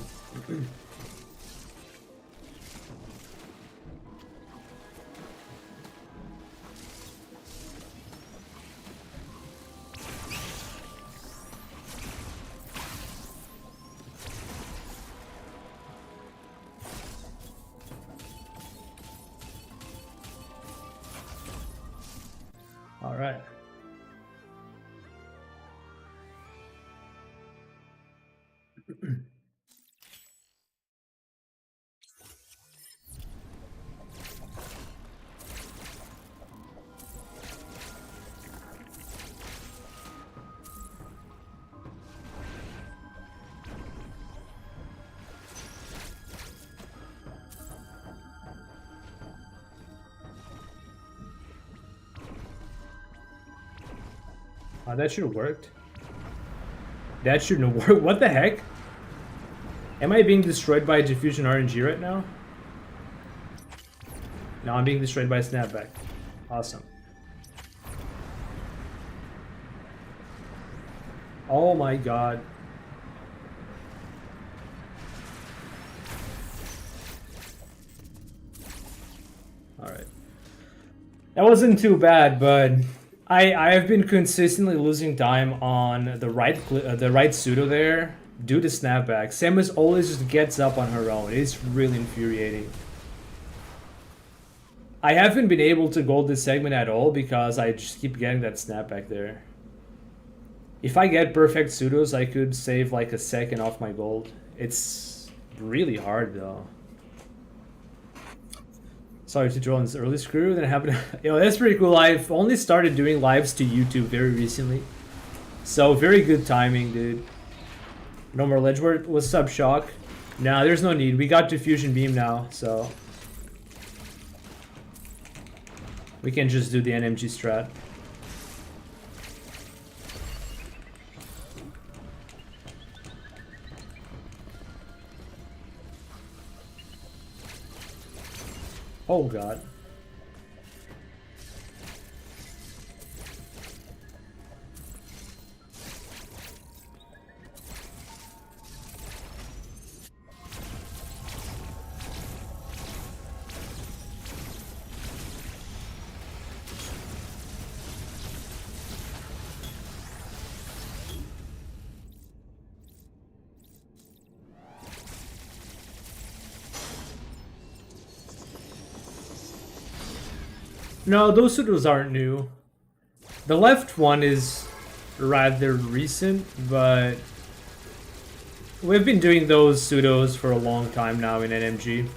All right. Oh, that should have worked. That shouldn't have worked. What the heck? Am I being destroyed by diffusion RNG right now? No, I'm being destroyed by snapback. Awesome. Oh my god. Alright. That wasn't too bad, but I have been consistently losing time on the right pseudo there due to snapback. Samus always just gets up on her own. It's really infuriating. I haven't been able to gold this segment at all because I just keep getting that snapback there. If I get perfect pseudos, I could save like a second off my gold. It's really hard though. Sorry to draw in this early screw, then happened. Yo, that's pretty cool. I've only started doing lives to YouTube very recently, so very good timing, dude. No more ledge word. What's up, Shock? Nah, there's no need. We got diffusion beam now, so we can just do the NMG strat. Oh god. No, those pseudos aren't new. The left one is rather recent, but we've been doing those pseudos for a long time now in NMG.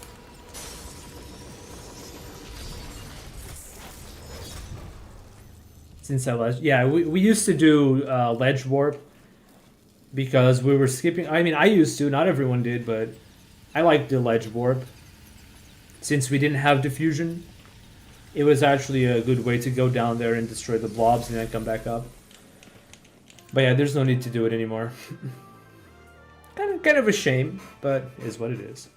Since I was, yeah, we used to do ledge warp because we were skipping. I mean, I used to, not everyone did, but I liked the ledge warp. Since we didn't have diffusion, it was actually a good way to go down there and destroy the blobs and then come back up. But yeah, there's no need to do it anymore. kind of a shame, but is what it is.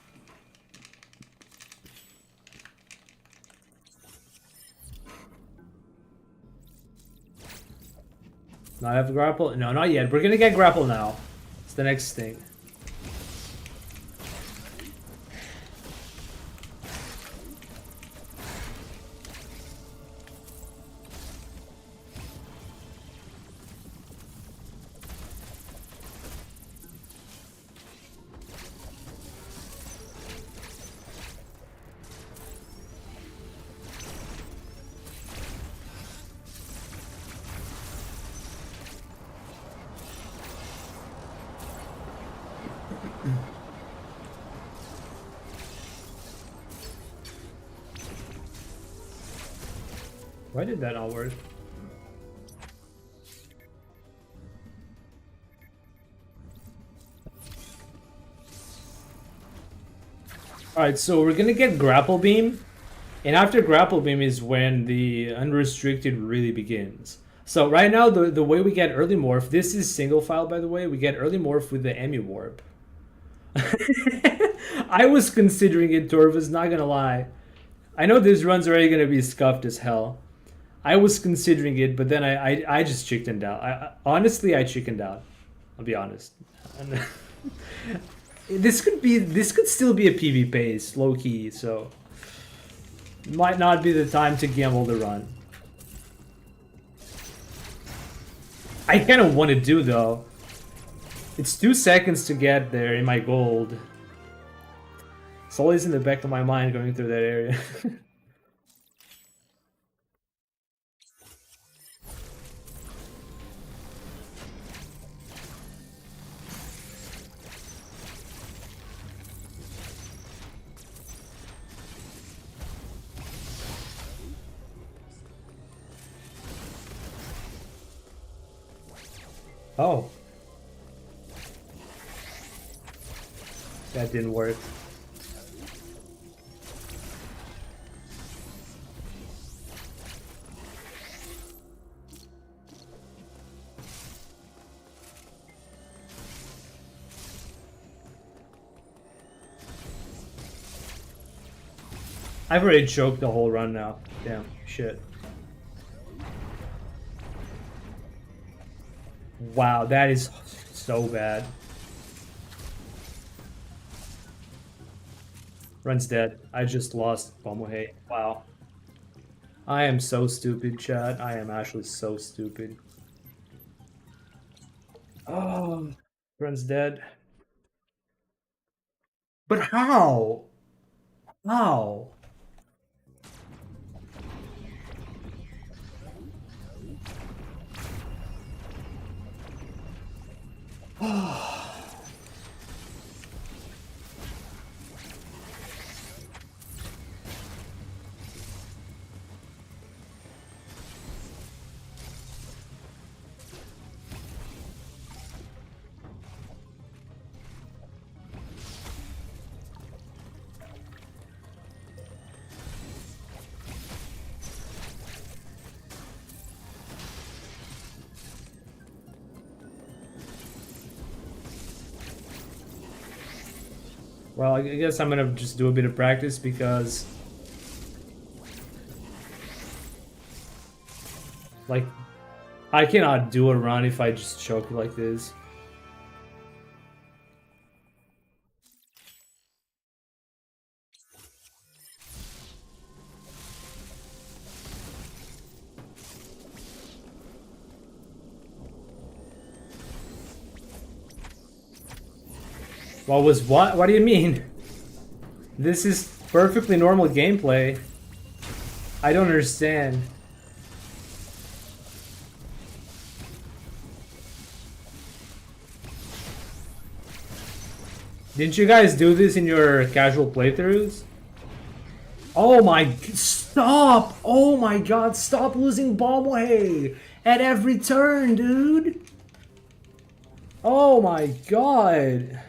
Not have grapple? No, not yet. We're gonna get grapple now. It's the next thing. Why did that not work? Alright, so we're gonna get Grapple Beam, and after Grapple Beam is when the Unrestricted really begins. So right now, the way we get early morph, this is single file by the way, we get early morph with the Emi Warp. I was considering it, Torvus, not gonna lie. I know this run's already gonna be scuffed as hell. I was considering it, but then I just chickened out. Honestly, I chickened out. I'll be honest. This could still be a PV pace, low key. So might not be the time to gamble the run. I kind of want to do though. It's 2 seconds to get there in my gold. It's always in the back of my mind going through that area. Oh. That didn't work. I've already choked the whole run now. Damn, shit. Wow, that is so bad. Run's dead. I just lost Pomohe. Wow. I am so stupid, chat. I am actually so stupid. Oh, Run's dead. But how? How? Well, I guess I'm gonna just do a bit of practice because, like, I cannot do a run if I just choke like this. What was what? What do you mean? This is perfectly normal gameplay. I don't understand. Didn't you guys do this in your casual playthroughs? Oh my... Stop! Oh my god, stop losing Bombway at every turn, dude! Oh my god!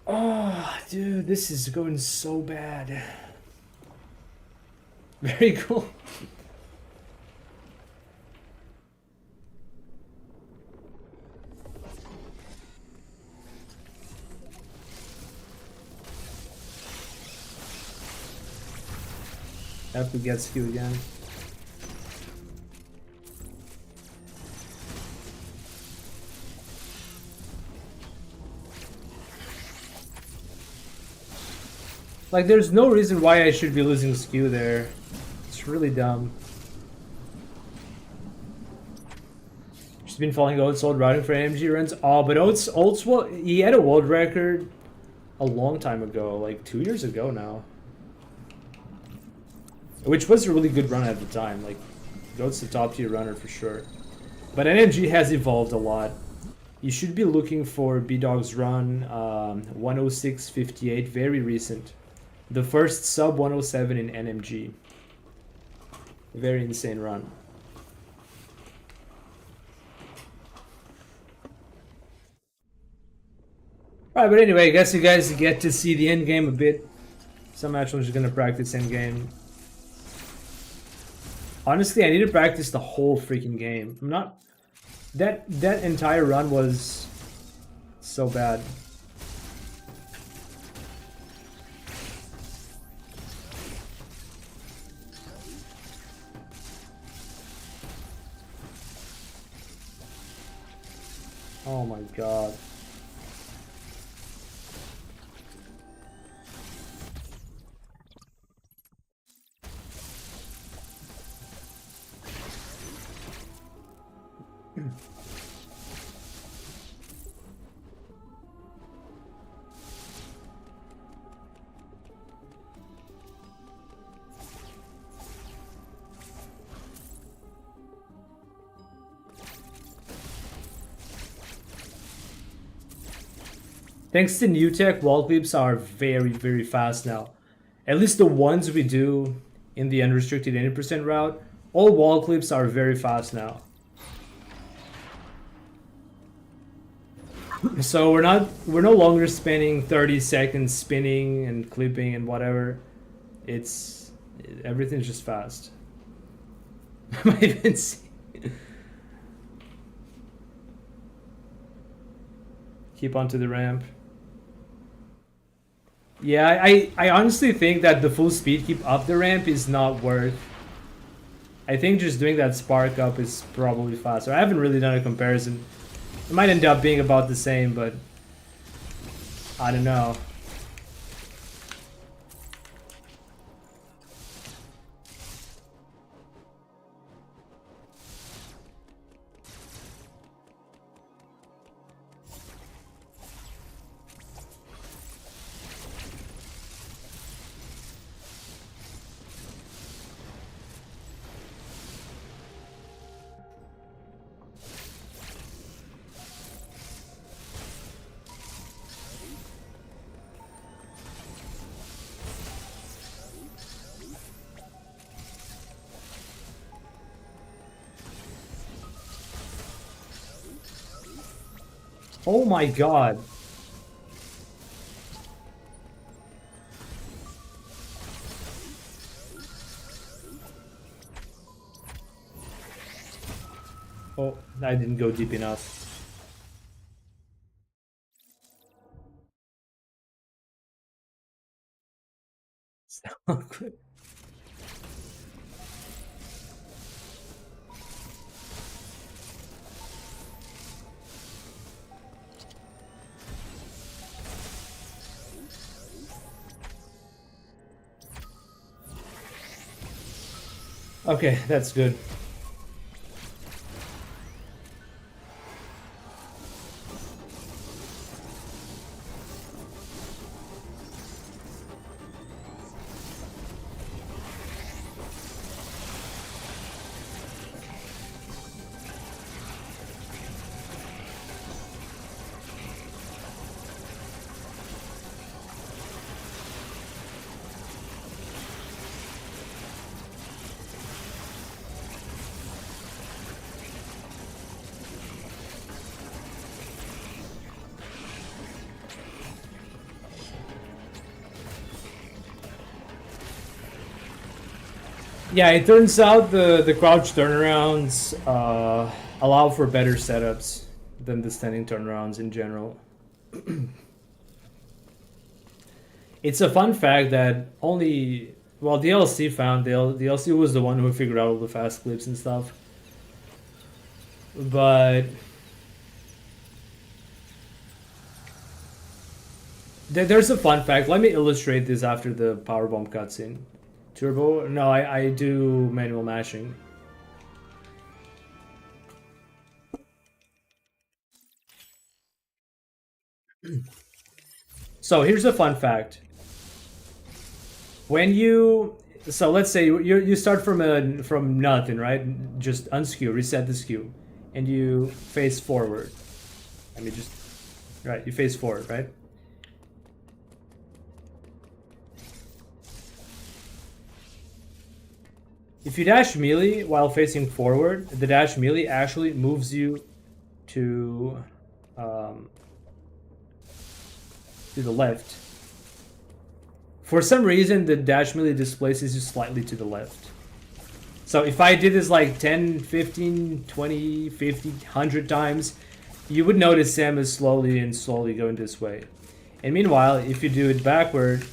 Oh, dude, this is going so bad. Very cool. Have to get skew again. Like, there's no reason why I should be losing skew there. It's really dumb. She's been following Oates' old routing for AMG runs. Oh, but Oates, well, he had a world record a long time ago, like 2 years ago now. Which was a really good run at the time. Like, Oates' a top tier runner for sure. But NMG has evolved a lot. You should be looking for B-Dog's run 106.58, very recent. The first sub 107 in NMG. Very insane run. Alright, but anyway, I guess you guys get to see the end game a bit. Some actually just gonna practice end game. Honestly, I need to practice the whole freaking game. I'm not... That entire run was so bad. Oh my god. Thanks to new tech, wall clips are very, very fast now. At least the ones we do in the unrestricted 80% route, all wall clips are very fast now. So we're no longer spending 30 seconds spinning and clipping and whatever. Everything's just fast. I might even see. Keep onto the ramp. Yeah, I honestly think that the full speed keep up the ramp is not worth. I think just doing that spark up is probably faster. I haven't really done a comparison. It might end up being about the same, but I don't know. Oh my god. Oh, I didn't go deep enough. Okay, that's good. Yeah, it turns out the crouch turnarounds allow for better setups than the standing turnarounds in general. It's a fun fact that only, well, DLC found, DLC was the one who figured out all the fast clips and stuff. But there's a fun fact. Let me illustrate this after the powerbomb cutscene. Turbo? No, I do manual mashing. So here's a fun fact. When you, so let's say you start from nothing, right? Just unskew, reset the skew, and you face forward. I mean, just right. You face forward, right? If you dash melee while facing forward, the dash melee actually moves you to the left. For some reason, the dash melee displaces you slightly to the left. So if I did this like 10, 15, 20, 50, 100 times, you would notice Sam is slowly going this way. And meanwhile, if you do it backward,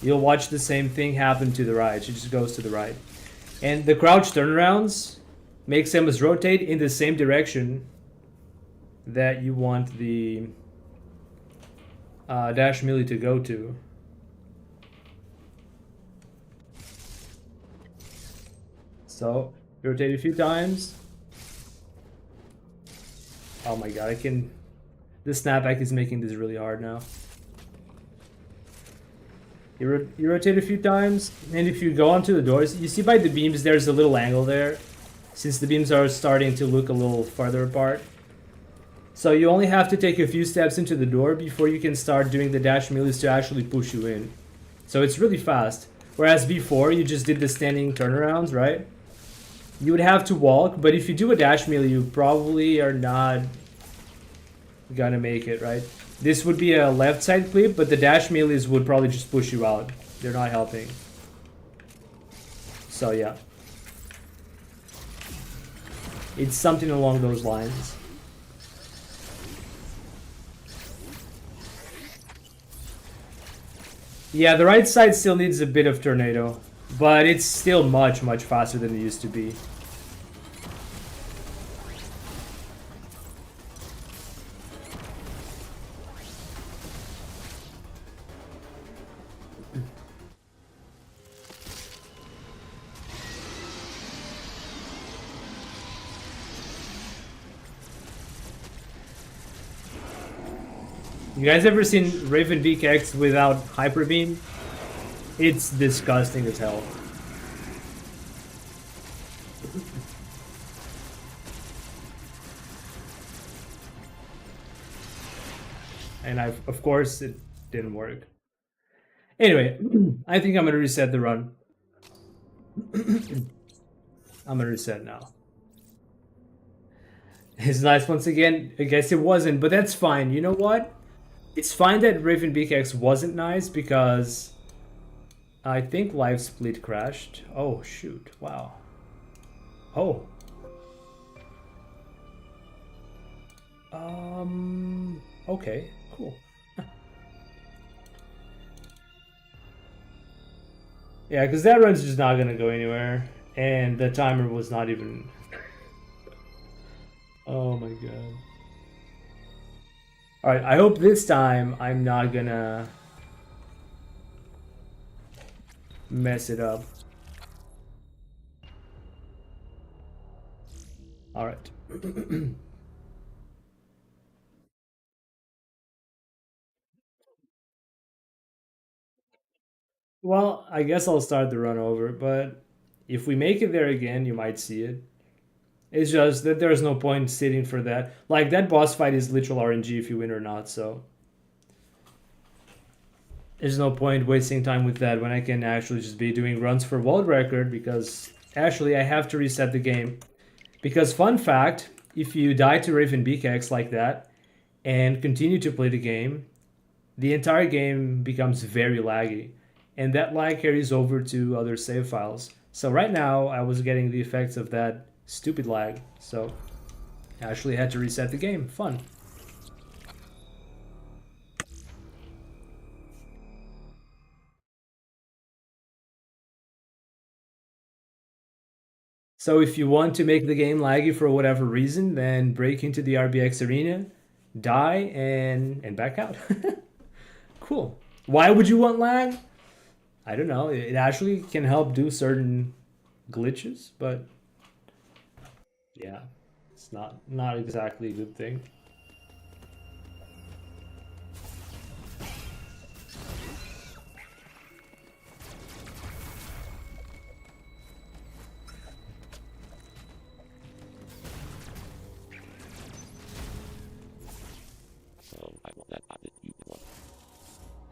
you'll watch the same thing happen to the right. She just goes to the right. And the crouch turnarounds make Samus rotate in the same direction that you want the dash melee to go to. So, rotate a few times. Oh my god, the snapback is making this really hard now. You rotate a few times, and if you go onto the doors, you see by the beams there's a little angle there, since the beams are starting to look a little farther apart. So you only have to take a few steps into the door before you can start doing the dash melees to actually push you in. So it's really fast. Whereas before, you just did the standing turnarounds, right? You would have to walk, but if you do a dash melee, you probably are not gonna make it, right? This would be a left side clip, but the dash melees would probably just push you out. They're not helping. So yeah. It's something along those lines. Yeah, the right side still needs a bit of tornado, but it's still much, much faster than it used to be. You guys ever seen Raven Beak X without Hyper Beam? It's disgusting as hell. And of course, it didn't work. Anyway, I think I'm gonna reset the run. I'm gonna reset now. It's nice once again. I guess it wasn't, but that's fine. You know what? It's fine that Raven Beak X wasn't nice because I think Live Split crashed. Oh shoot! Wow. Oh. Okay, cool. Yeah, because that run's just not gonna go anywhere, and the timer was not even. Oh my god. All right, I hope this time I'm not gonna mess it up. All right. Well, I guess I'll start the run over, but if we make it there again, you might see it. It's just that there's no point sitting for that. Like, that boss fight is literal RNG if you win or not, so there's no point wasting time with that when I can actually just be doing runs for world record, because actually I have to reset the game. Because, fun fact, if you die to Raven BKX like that and continue to play the game, the entire game becomes very laggy, and that lag carries over to other save files. So right now I was getting the effects of that stupid lag, so I actually had to reset the game. Fun. So if you want to make the game laggy for whatever reason, then break into the RBX arena, die, and back out. Cool. Why would you want lag? I don't know. It actually can help do certain glitches, but yeah, it's not exactly a good thing.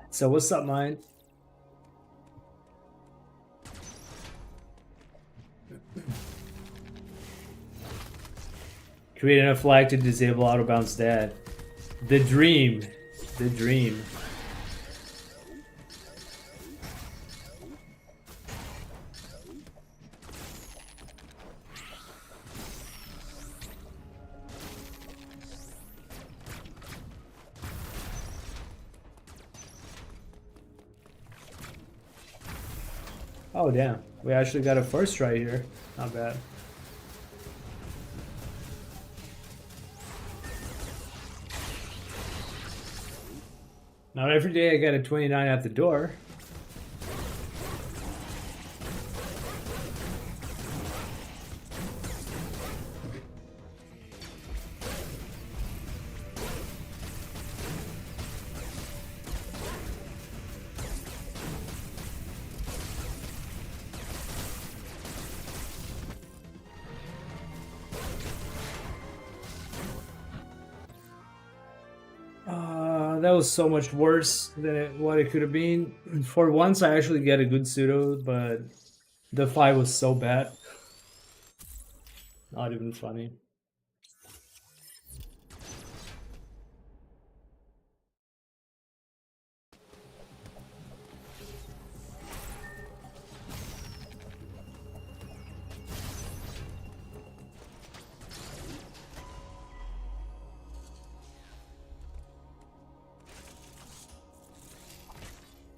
So what's up, mine? Creating a flag to disable auto bounce dad. The dream. The dream. Oh damn. We actually got a first right here. Not bad. Not every day I get a 29 at the door. That was so much worse than what it could have been. For once, I actually get a good pseudo, but the fight was so bad. Not even funny.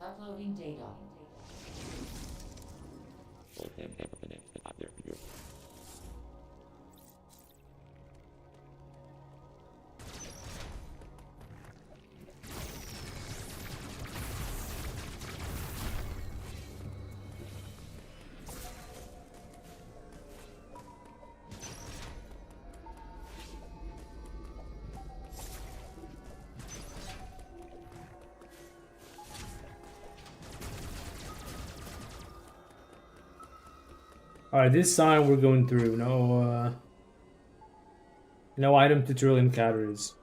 Uploading data. Alright, this time we're going through. No item tutorial encounters.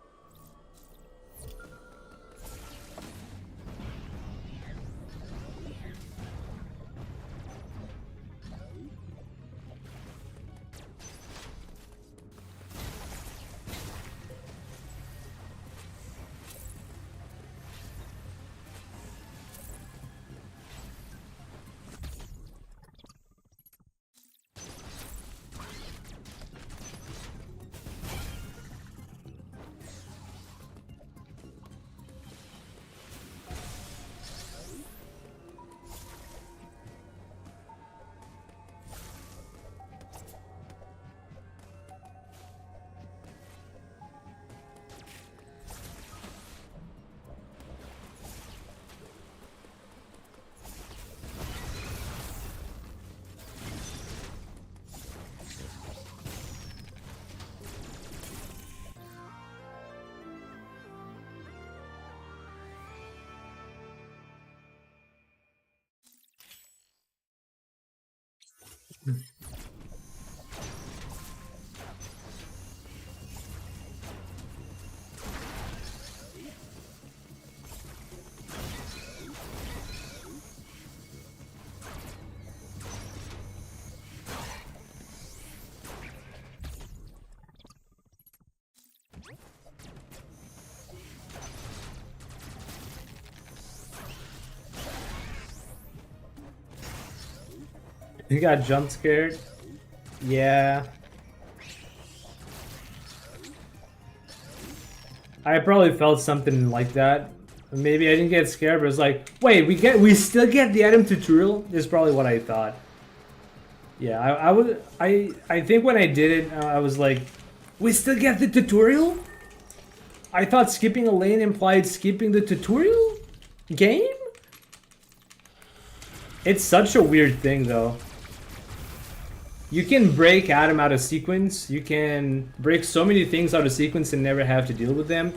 You got jump scared? Yeah. I probably felt something like that. Maybe I didn't get scared, but it's like, wait, we still get the item tutorial? Is probably what I thought. Yeah, I think when I did it, I was like, we still get the tutorial? I thought skipping a lane implied skipping the tutorial game? It's such a weird thing, though. You can break Adam out of sequence. You can break so many things out of sequence and never have to deal with them.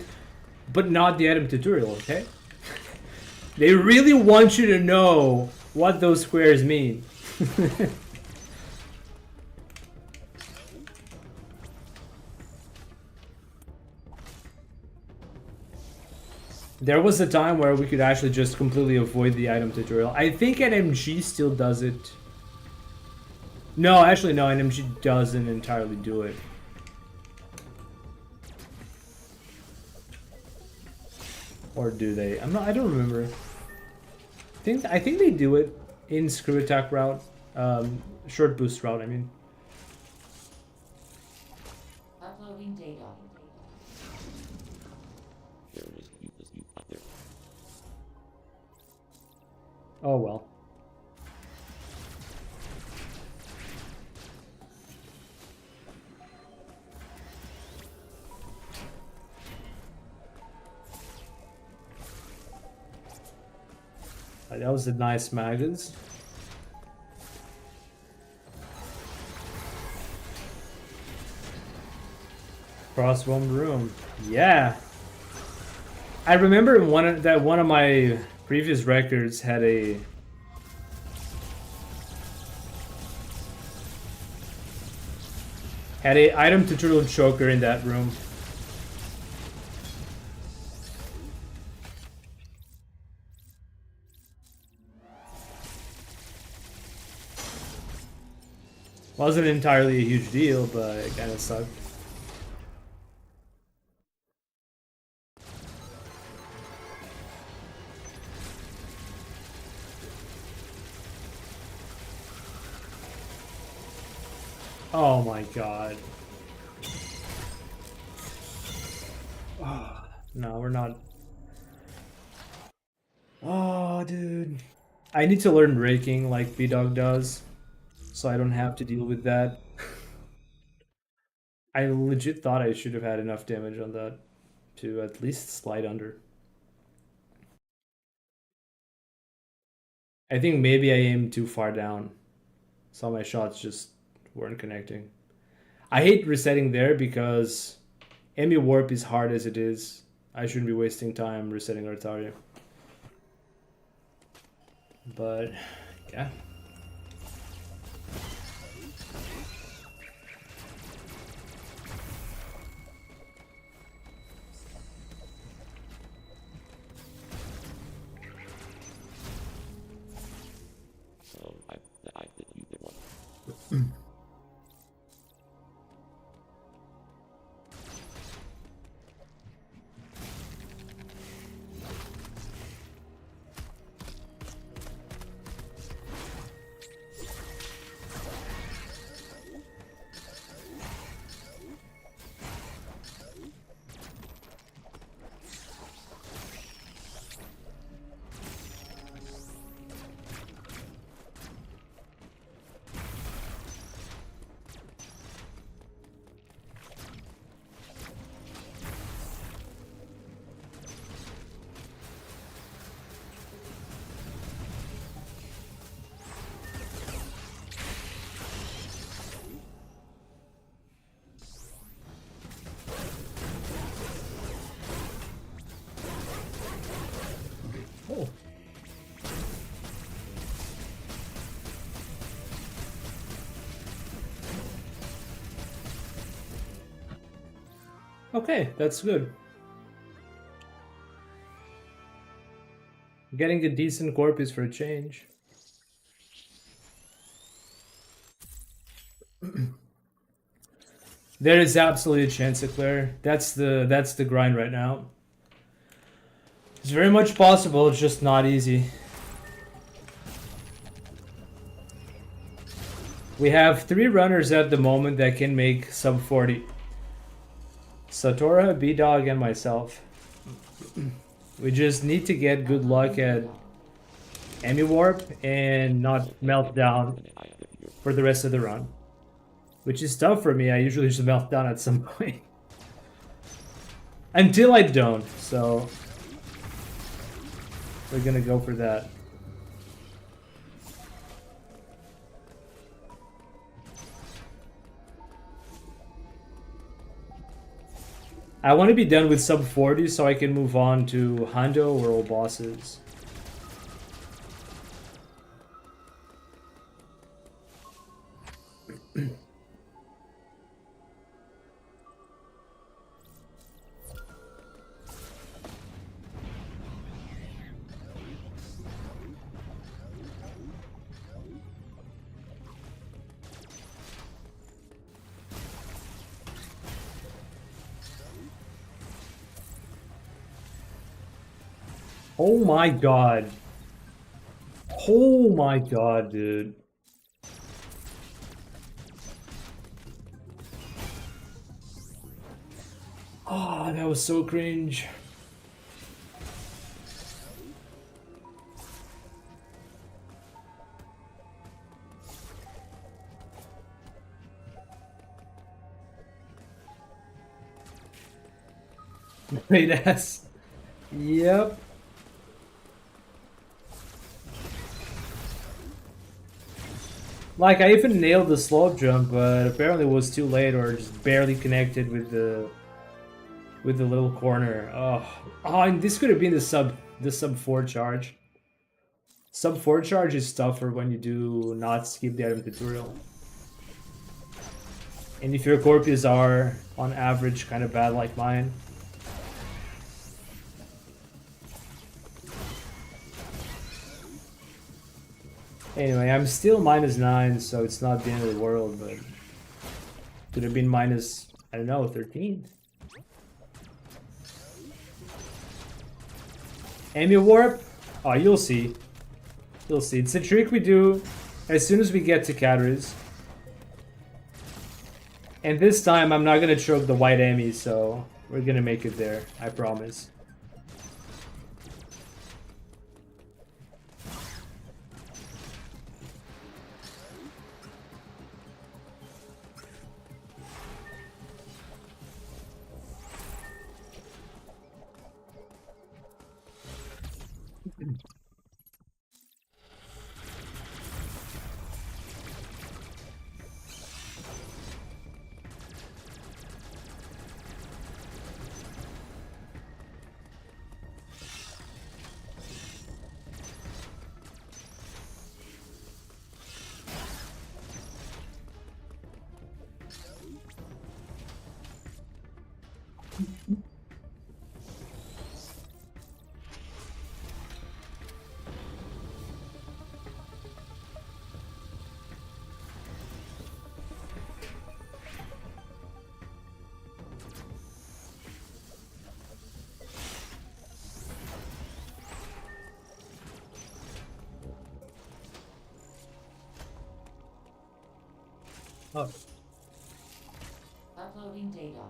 But not the item tutorial, okay? They really want you to know what those squares mean. There was a time where we could actually just completely avoid the item tutorial. I think NMG still does it. No, actually no, NMG doesn't entirely do it. Or do they? I don't remember. I think they do it in screw attack route. Short boost route, I mean. Uploading data. Oh well. That was a nice Magus. Cross one room. Yeah. I remember one of my previous records had a item tutorial choker in that room. Wasn't entirely a huge deal, but it kind of sucked. Oh my god. Oh, no, we're not. Oh, dude. I need to learn raking like B-Dog does, so I don't have to deal with that. I legit thought I should have had enough damage on that to at least slide under. I think maybe I aimed too far down, so my shots just weren't connecting. I hate resetting there because Emmy Warp is hard as it is. I shouldn't be wasting time resetting Artaria. But, yeah. Okay, that's good. Getting a decent corpus for a change. There is absolutely a chance to clear. That's the grind right now. It's very much possible, it's just not easy. We have 3 runners at the moment that can make sub 40. Satora, B-Dog, and myself. We just need to get good luck at Emmy Warp and not melt down for the rest of the run. Which is tough for me, I usually just melt down at some point. Until I don't, so we're gonna go for that. I want to be done with sub 40 so I can move on to Hondo or all bosses. Oh my god. Oh my god, dude. Oh, that was so cringe. Great ass. Yep. Like, I even nailed the slope jump, but apparently it was too late or just barely connected with the little corner. Oh, and this could have been the sub 4 charge. Sub 4 charge is tougher when you do not skip the item tutorial. And if your corpus are on average kind of bad like mine. Anyway, I'm still -9, so it's not the end of the world, but could have been minus, I don't know, 13. Emmy Warp? Oh, you'll see. You'll see. It's a trick we do as soon as we get to Catarys. And this time I'm not gonna choke the white Emmy, so we're gonna make it there, I promise. Oh. Uploading data.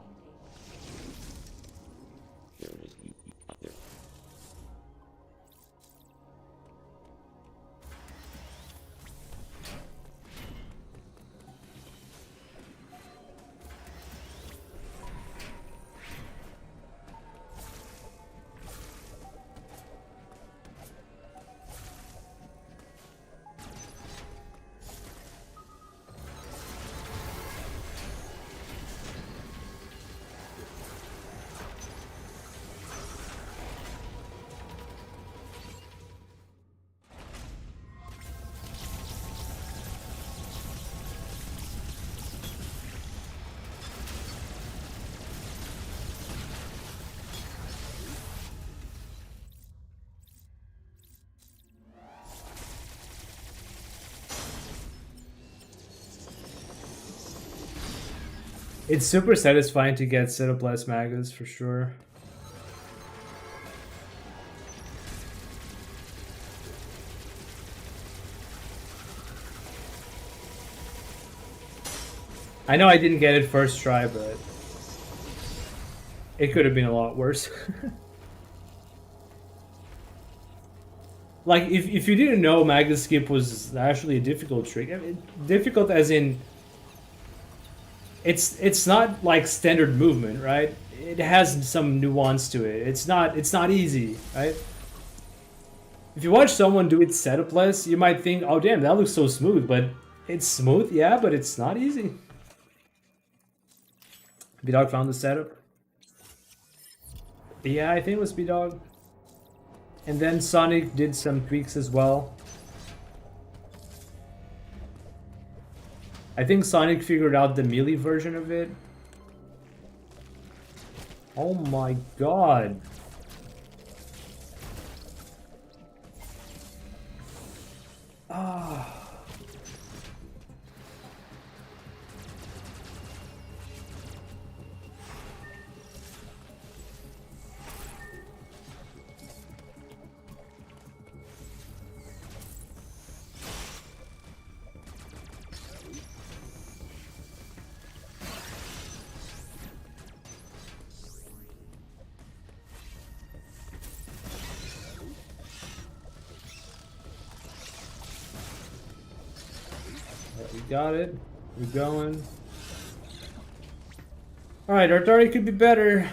It's super satisfying to get setup less magas for sure. I know I didn't get it first try, but it could have been a lot worse. Like, if you didn't know Maga Skip was actually a difficult trick, I mean, difficult as in it's not like standard movement, right? It has some nuance to it. It's not easy, right? If you watch someone do it setup-less, you might think, oh damn, that looks so smooth, but it's smooth, yeah, but it's not easy. B-Dog found the setup. Yeah, I think it was B-Dog. And then Sonic did some tweaks as well. I think Sonic figured out the melee version of it. Oh my god. Ah. We got it. We're going. Alright, our target could be better.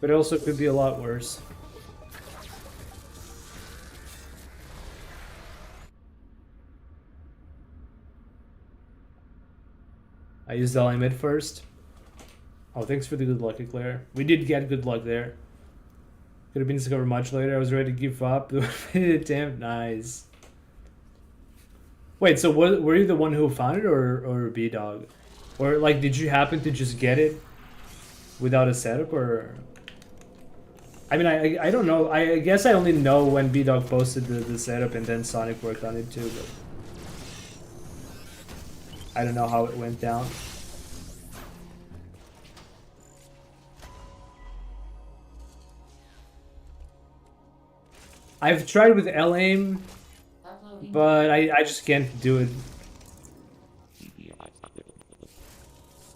But it also could be a lot worse. I used the limit first. Oh, thanks for the good luck, Eclair. We did get good luck there. Could have been discovered much later. I was ready to give up. Damn, nice. Wait, so were you the one who found it, or B-Dog? Or, like, did you happen to just get it without a setup, or... I mean, I don't know. I guess I only know when B-Dog posted the setup and then Sonic worked on it too, but... I don't know how it went down. I've tried with L-aim, but I just can't do it.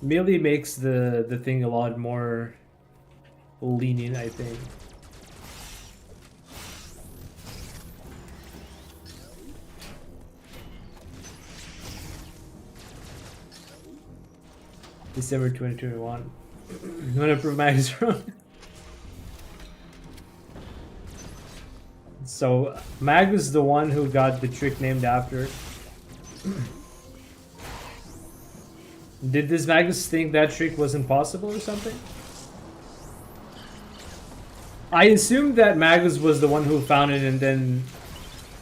Melee makes the thing a lot more lenient, I think. December 2021. You wanna prove Max wrong? So, Mag is the one who got the trick named after. Did this Magus think that trick was impossible or something? I assumed that Magus was the one who found it and then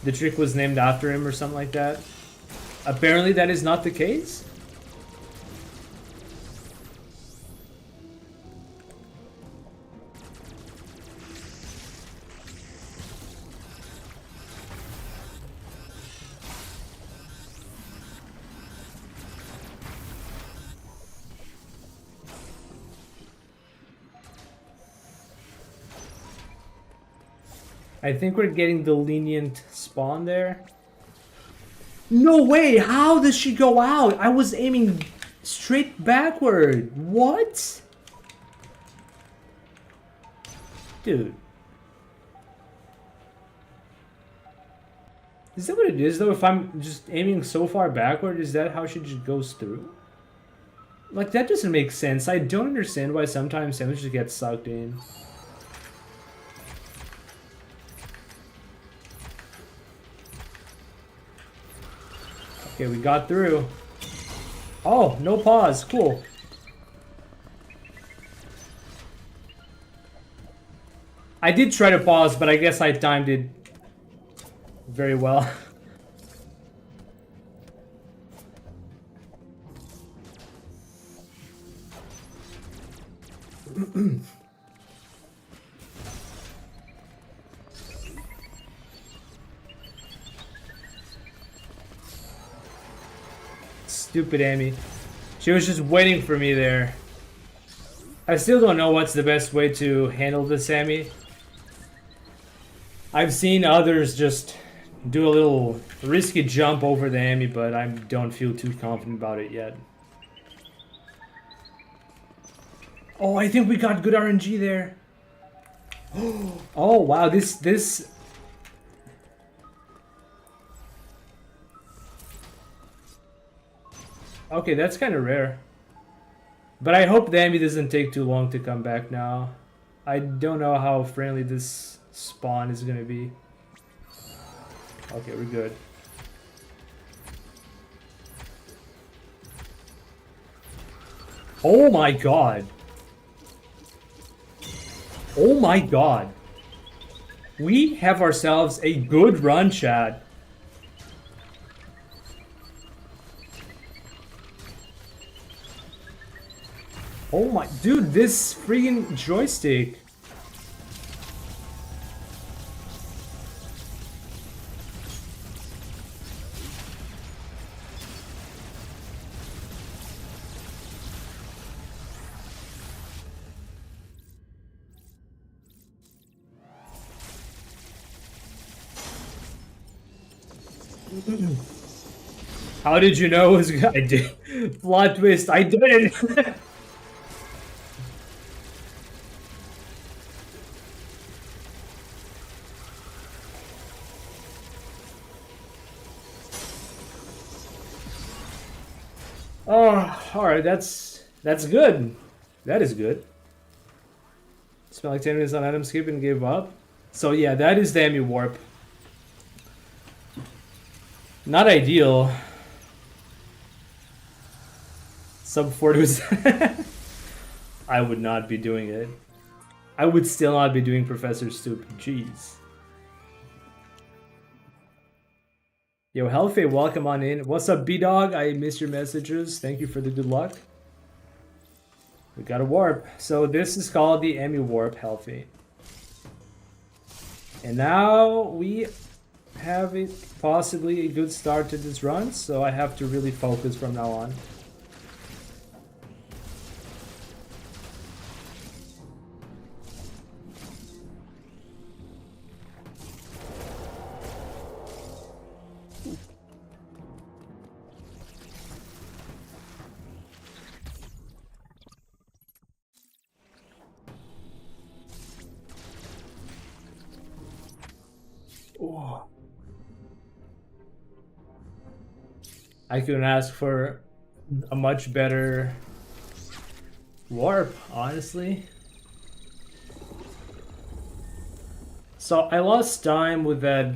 the trick was named after him or something like that. Apparently that is not the case. I think we're getting the lenient spawn there. No way! How does she go out? I was aiming straight backward. What? Dude. Is that what it is though? If I'm just aiming so far backward, is that how she just goes through? Like, that doesn't make sense. I don't understand why sometimes damage just gets sucked in. Okay, we got through. Oh, no pause. Cool. I did try to pause, but I guess I timed it very well. Stupid Amy. She was just waiting for me there. I still don't know what's the best way to handle this Amy. I've seen others just do a little risky jump over the Amy, but I don't feel too confident about it yet. Oh, I think we got good RNG there. Oh, wow, this... Okay, that's kind of rare. But I hope the Amy doesn't take too long to come back now. I don't know how friendly this spawn is gonna be. Okay, we're good. Oh my god. Oh my god. We have ourselves a good run, chat. Oh my... Dude, this freaking joystick. How did you know it was good? I did. Plot twist, I did it. Oh, alright, that's good. That is good. Spent like 10 minutes on item skip and gave up. So yeah, that is the Amy warp. Not ideal. Sub 40 was... I would not be doing it. I would still not be doing Professor Stoop. Jeez. Yo, Hellfey, welcome on in. What's up, B-Dog? I missed your messages. Thank you for the good luck. We got a warp. So this is called the Amy Warp, Hellfey. And now we have possibly a good start to this run, so I have to really focus from now on. Oh. I couldn't ask for a much better warp, honestly. So I lost time with that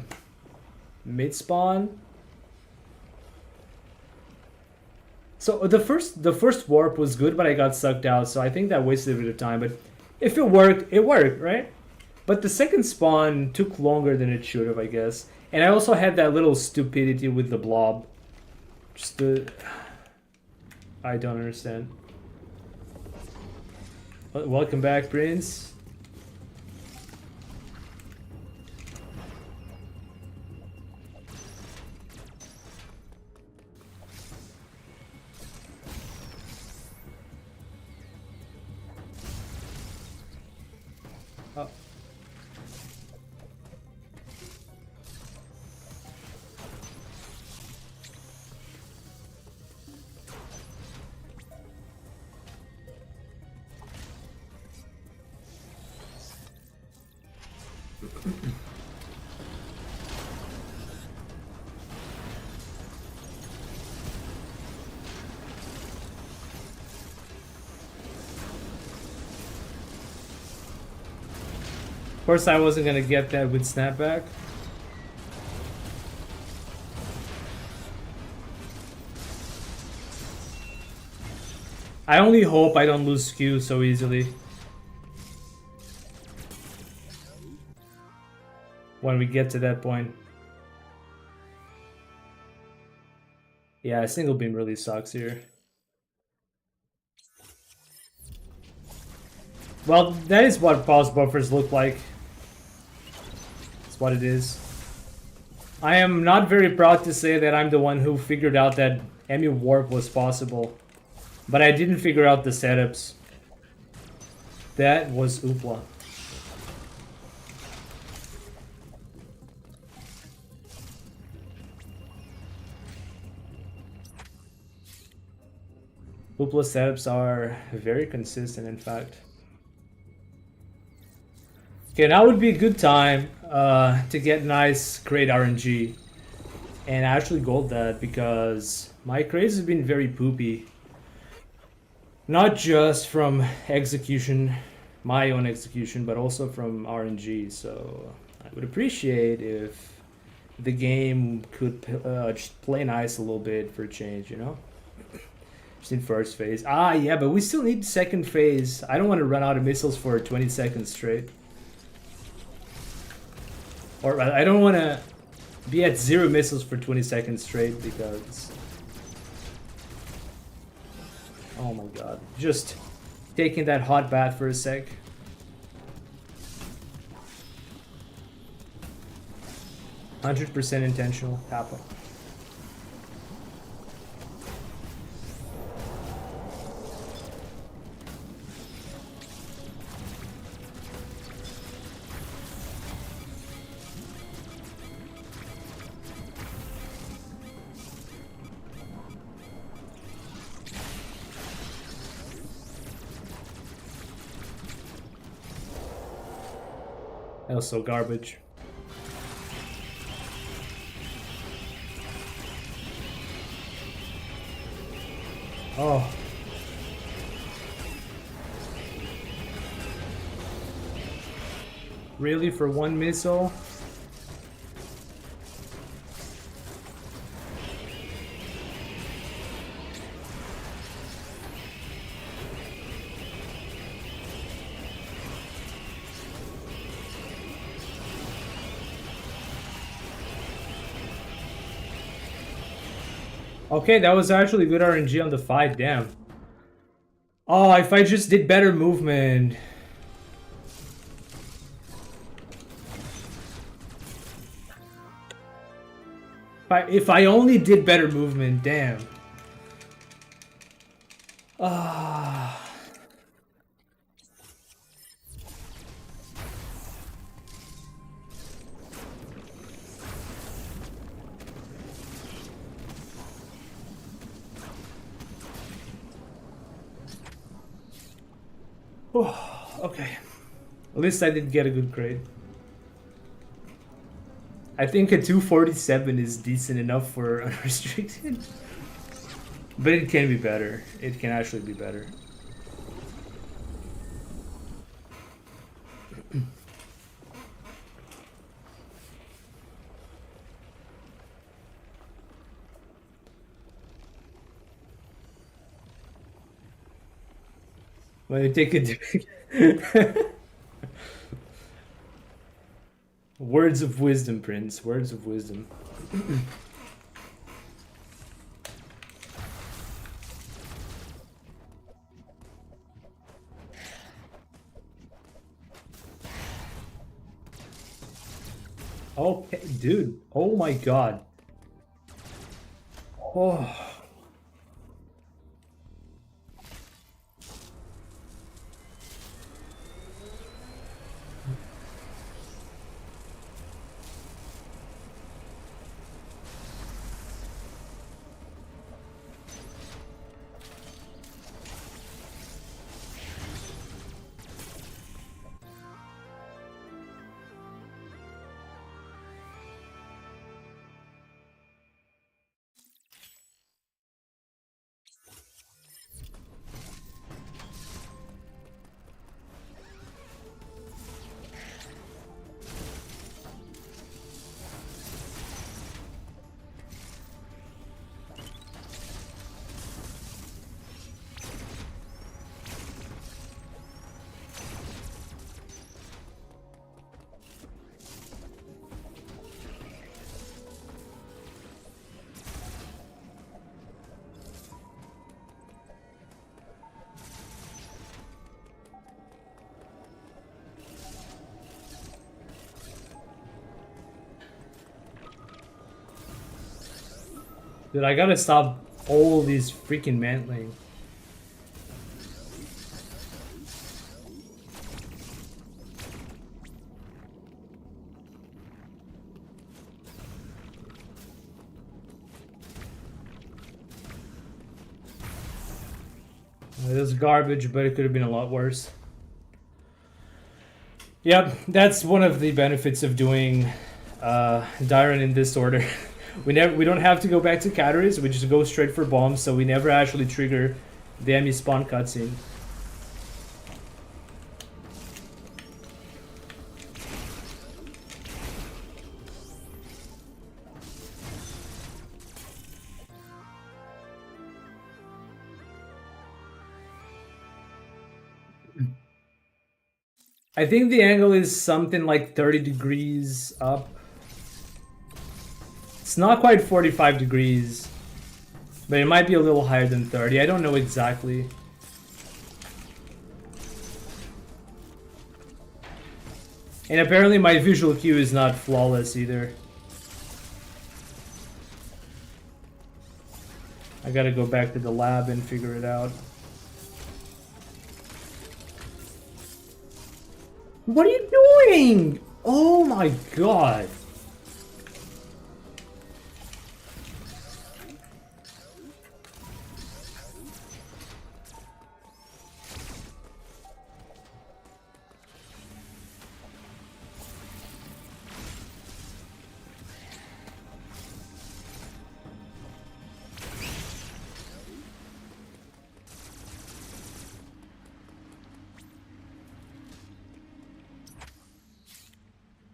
mid spawn. So the first warp was good, but I got sucked out, so I think that wasted a bit of time. But if it worked, right? But the second spawn took longer than it should have, I guess. And I also had that little stupidity with the blob. Just the... I don't understand. Welcome back, Prince. Oh. Of course, I wasn't gonna get that with snapback. I only hope I don't lose skew so easily. When we get to that point. Yeah, a single beam really sucks here. Well, that is what pause buffers look like. That's what it is. I am not very proud to say that I'm the one who figured out that Emi Warp was possible. But I didn't figure out the setups. That was Oopla. Oopla setups are very consistent, in fact. Okay, now would be a good time to get nice crate RNG. And actually gold that because my crates have been very poopy. Not just from execution, my own execution, but also from RNG. So I would appreciate if the game could just play nice a little bit for a change, you know? Just in first phase. Ah, yeah, but we still need second phase. I don't want to run out of missiles for 20 seconds straight. Or I don't want to be at 0 missiles for 20 seconds straight because... Oh my god. Just taking that hot bath for a sec. %100% intentional. Kappa. That was so garbage. Oh. Really, for one missile? Okay, that was actually good RNG on the fight, damn. Oh, if I just did better movement. If I only did better movement, damn. Ah. Oh, okay. At least I did get a good grade. I think a 247 is decent enough for unrestricted. But it can be better. It can actually be better. When you take it. Words of wisdom, Prince. Words of wisdom. Okay, dude. Oh my god. Oh. Dude, I gotta stop all these freaking mantling. It was garbage, but it could have been a lot worse. Yep, that's one of the benefits of doing Dyron in this order. we don't have to go back to Cataries, we just go straight for bombs, so we never actually trigger the enemy spawn cutscene. I think the angle is something like 30 degrees up. It's not quite 45 degrees, but it might be a little higher than 30. I don't know exactly. And apparently my visual cue is not flawless either. I gotta go back to the lab and figure it out. What are you doing? Oh my god.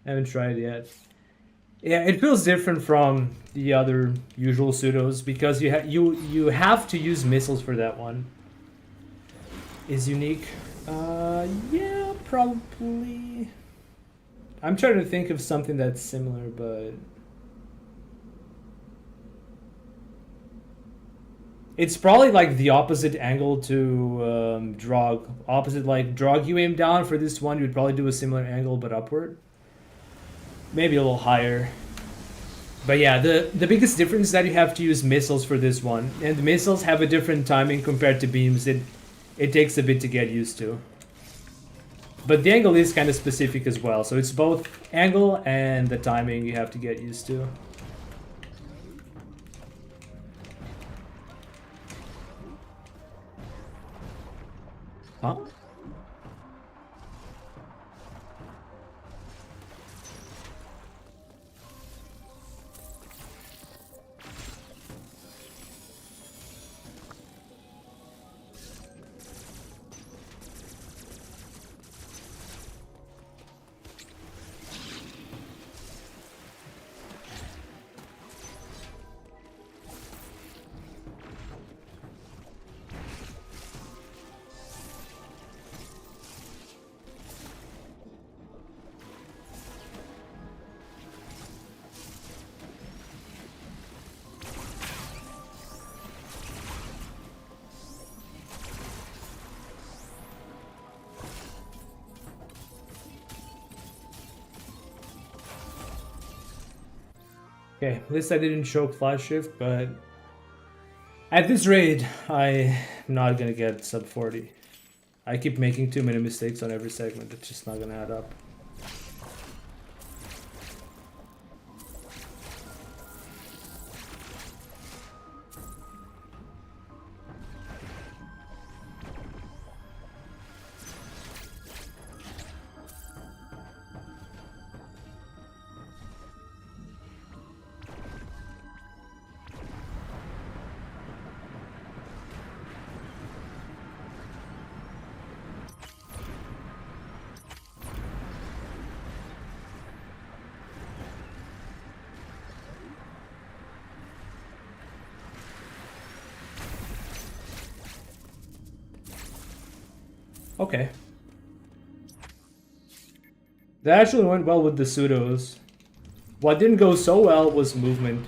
I haven't tried yet. Yeah, it feels different from the other usual pseudos because you have to use missiles for that one. Is unique. Yeah, probably. I'm trying to think of something that's similar, but it's probably like the opposite angle to Drog. Opposite, like Drog, you aim down. For this one, you'd probably do a similar angle but upward. Maybe a little higher. But yeah, the biggest difference is that you have to use missiles for this one. And the missiles have a different timing compared to beams. It takes a bit to get used to. But the angle is kind of specific as well. So it's both angle and the timing you have to get used to. Huh? Okay, at least I didn't choke flash shift, but at this rate, I'm not gonna get sub 40. I keep making too many mistakes on every segment, it's just not gonna add up. Okay. That actually went well with the pseudos. What didn't go so well was movement.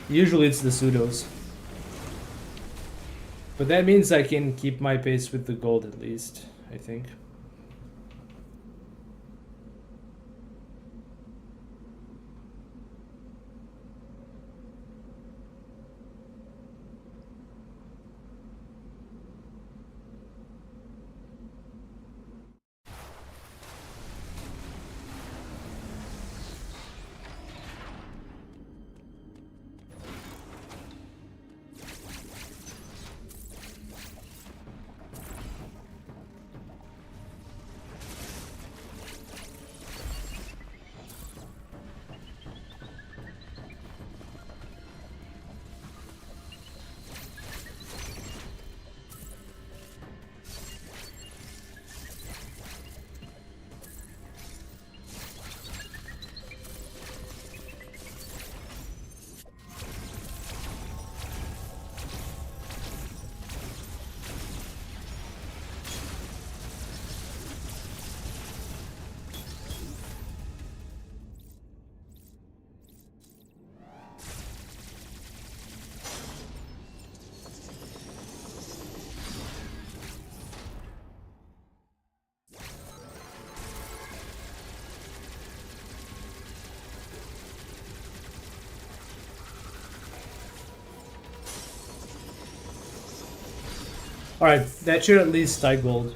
Usually it's the pseudos. But that means I can keep my pace with the gold at least, I think. Alright, that should at least tie gold.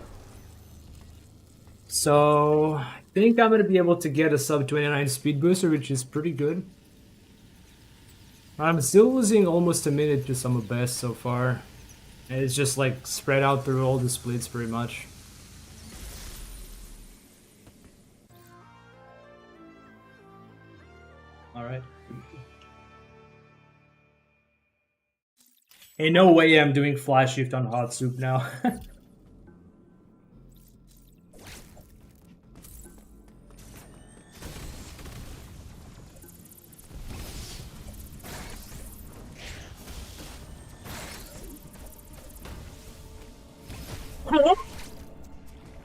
So, I think I'm going to be able to get a sub 29 speed booster, which is pretty good. I'm still losing almost a minute to some of best so far. And it's just like spread out through all the splits pretty much. Alright. Ain't no way I'm doing flash shift on hot soup now.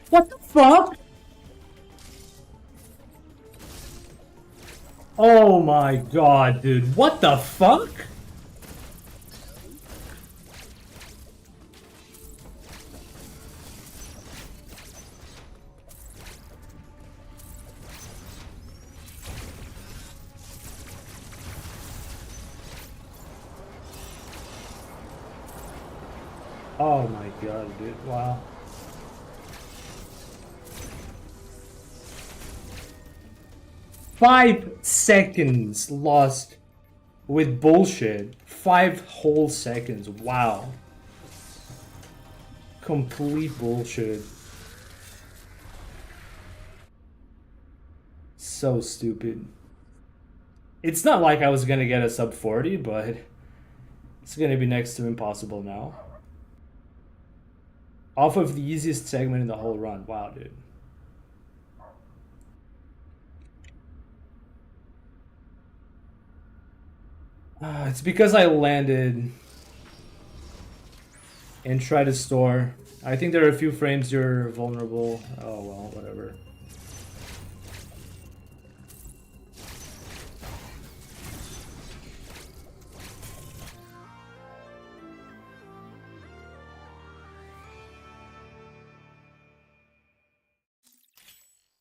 What the fuck? Oh my god, dude. What the fuck? Oh my god, dude. Wow. Five seconds lost with bullshit. 5 whole seconds. Wow. Complete bullshit. So stupid. It's not like I was gonna get a sub 40, but it's gonna be next to impossible now. Off of the easiest segment in the whole run. Wow, dude. It's because I landed and tried to store. I think there are a few frames you're vulnerable. Oh well, whatever.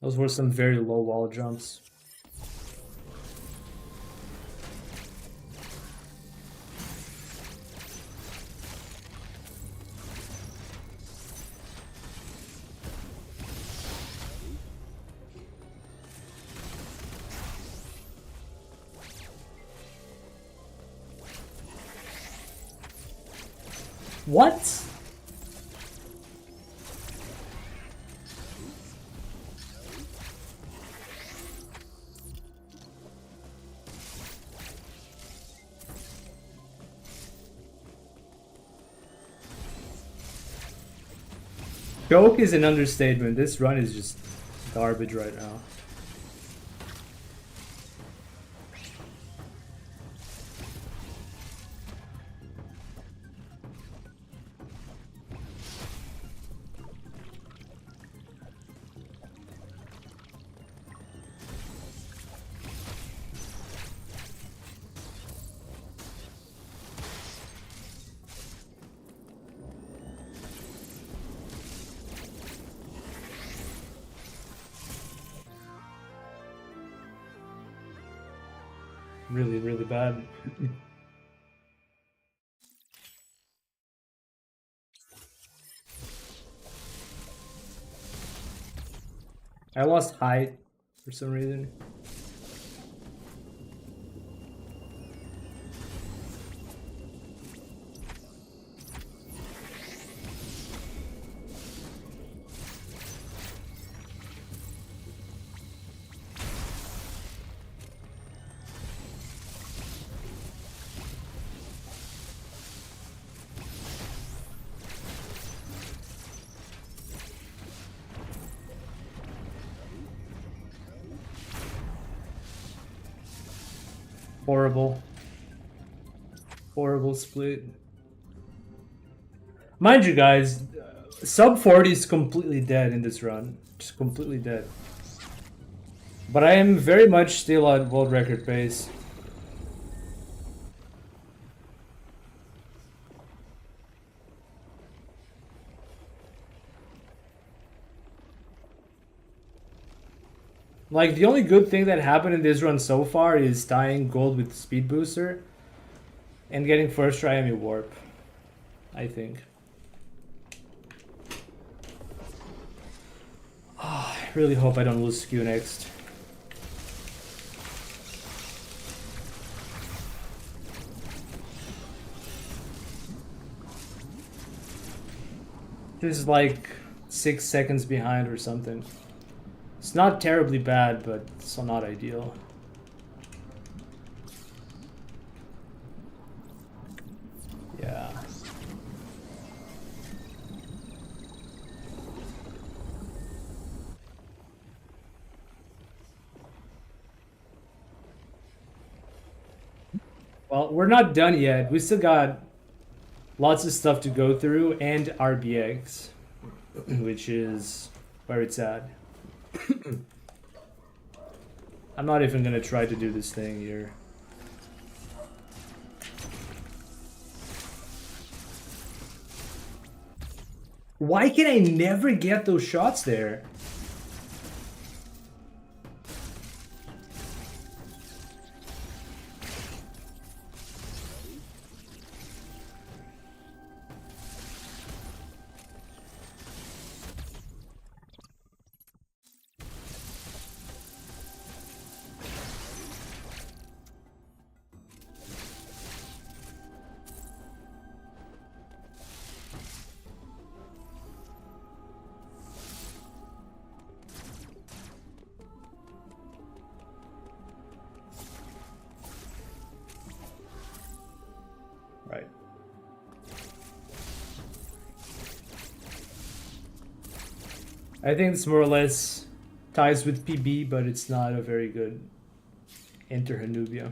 Those were some very low wall jumps. What? Joke is an understatement. This run is just garbage right now. Really, really bad. I lost height for some reason. Horrible. Horrible split. Mind you guys, sub 40 is completely dead in this run. Just completely dead. But I am very much still at world record pace. Like, the only good thing that happened in this run so far is tying gold with speed booster and getting first try Emi warp, I think. I really hope I don't lose Q next. This is like 6 seconds behind or something. It's not terribly bad, but it's not ideal. Yeah. Well, we're not done yet. We still got lots of stuff to go through and RBX, which is where it's at. I'm not even gonna try to do this thing here. Why can I never get those shots there? Right. I think it's more or less ties with PB, but it's not a very good enter Hanubia.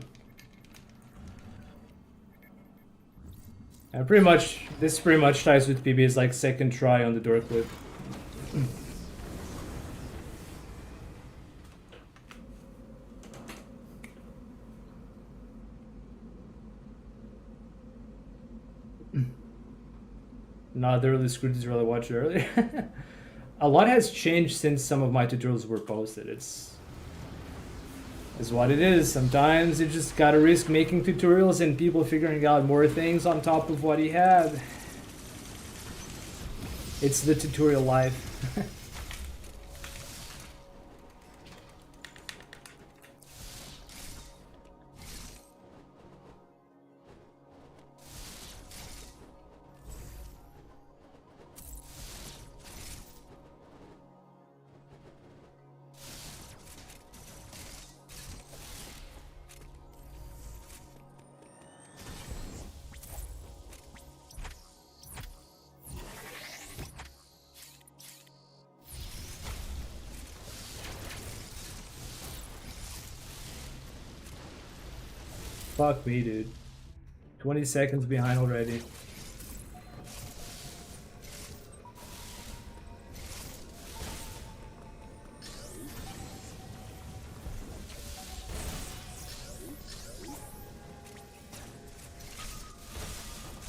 And pretty much, this pretty much ties with PB is like second try on the door clip. Not the early screw tutorial I watched earlier. A lot has changed since some of my tutorials were posted. It's what it is. Sometimes you just gotta risk making tutorials and people figuring out more things on top of what he had. It's the tutorial life. Fuck me, dude. 20 seconds behind already.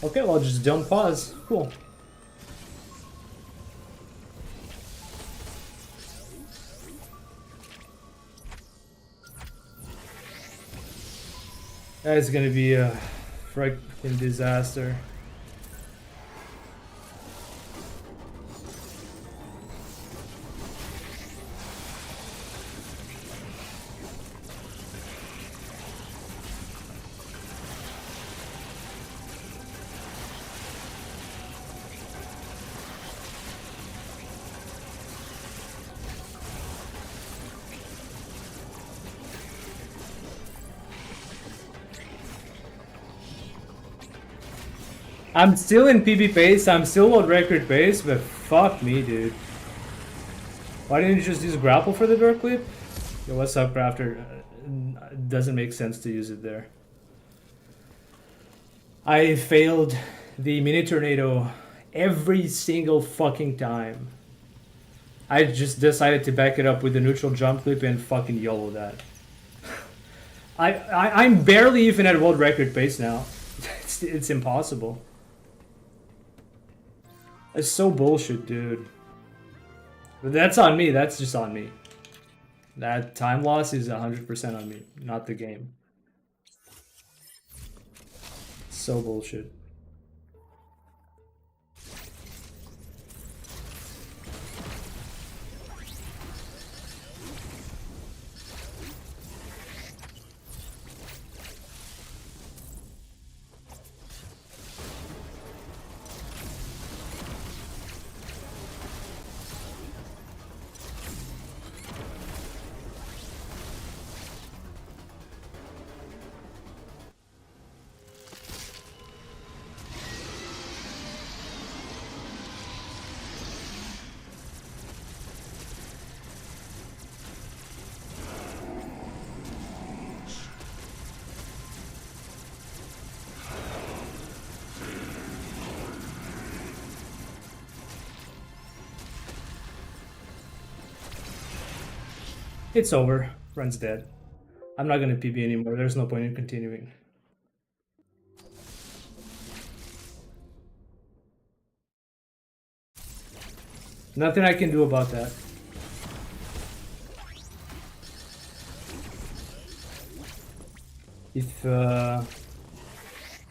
Okay, well, just don't pause. Cool. That is gonna be a freaking disaster. I'm still in PB pace, I'm still world record pace, but fuck me, dude. Why didn't you just use grapple for the door clip? Yo, what's up, Crafter? Doesn't make sense to use it there. I failed the mini tornado every single fucking time. I just decided to back it up with the neutral jump clip and fucking YOLO that. I'm barely even at world record pace now. It's impossible. It's so bullshit, dude. But that's on me. That's just on me. That time loss is 100% on me, not the game. So bullshit. It's over. Run's dead. I'm not gonna PB anymore. There's no point in continuing. Nothing I can do about that. If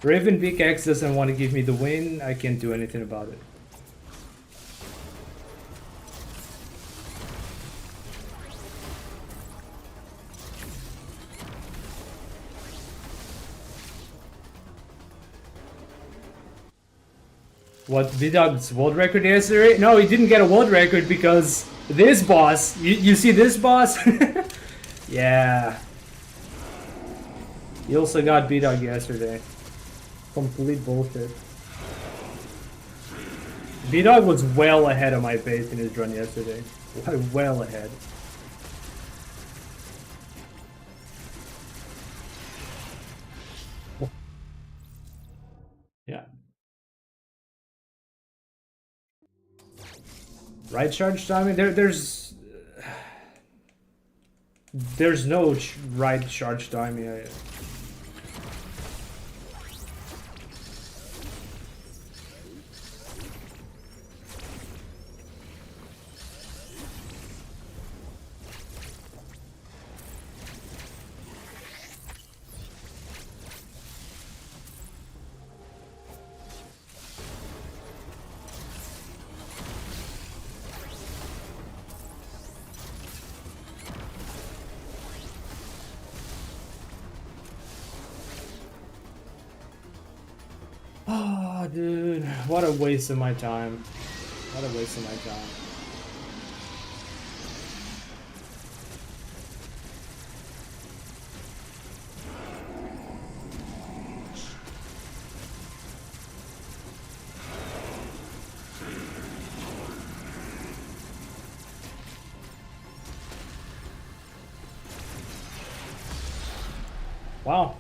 Raven Big X doesn't want to give me the win, I can't do anything about it. What, V-Dog's world record yesterday? No, he didn't get a world record because this boss, you see this boss? Yeah. He also got V-Dog yesterday. Complete bullshit. V-Dog was well ahead of my pace in his run yesterday. Well ahead. Yeah. Right charge timing? There's no right charge timing. Oh, dude, what a waste of my time. What a waste of my time. Wow.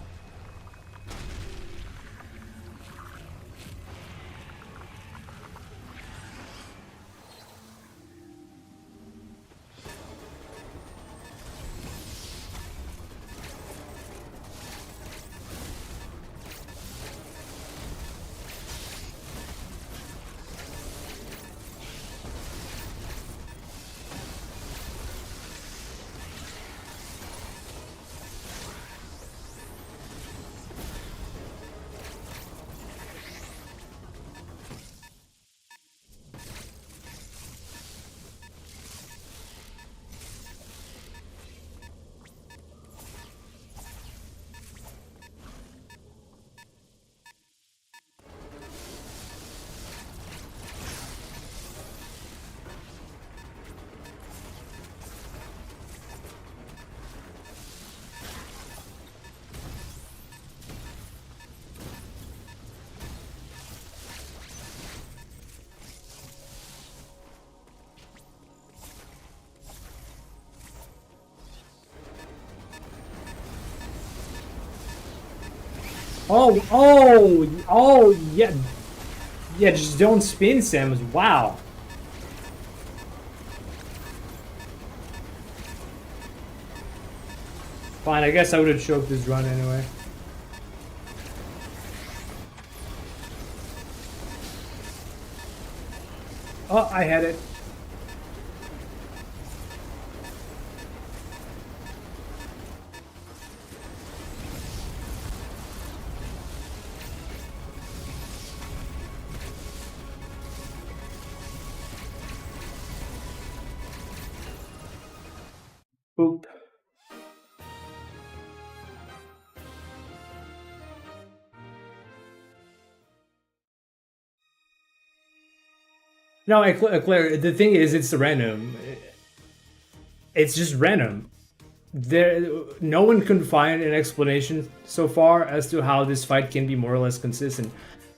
Oh, yeah. Yeah, just don't spin Sims. Wow. Fine, I guess I would have choked this run anyway. Oh, I had it. Boop. No, Claire, the thing is, it's random. It's just random. No one can find an explanation so far as to how this fight can be more or less consistent.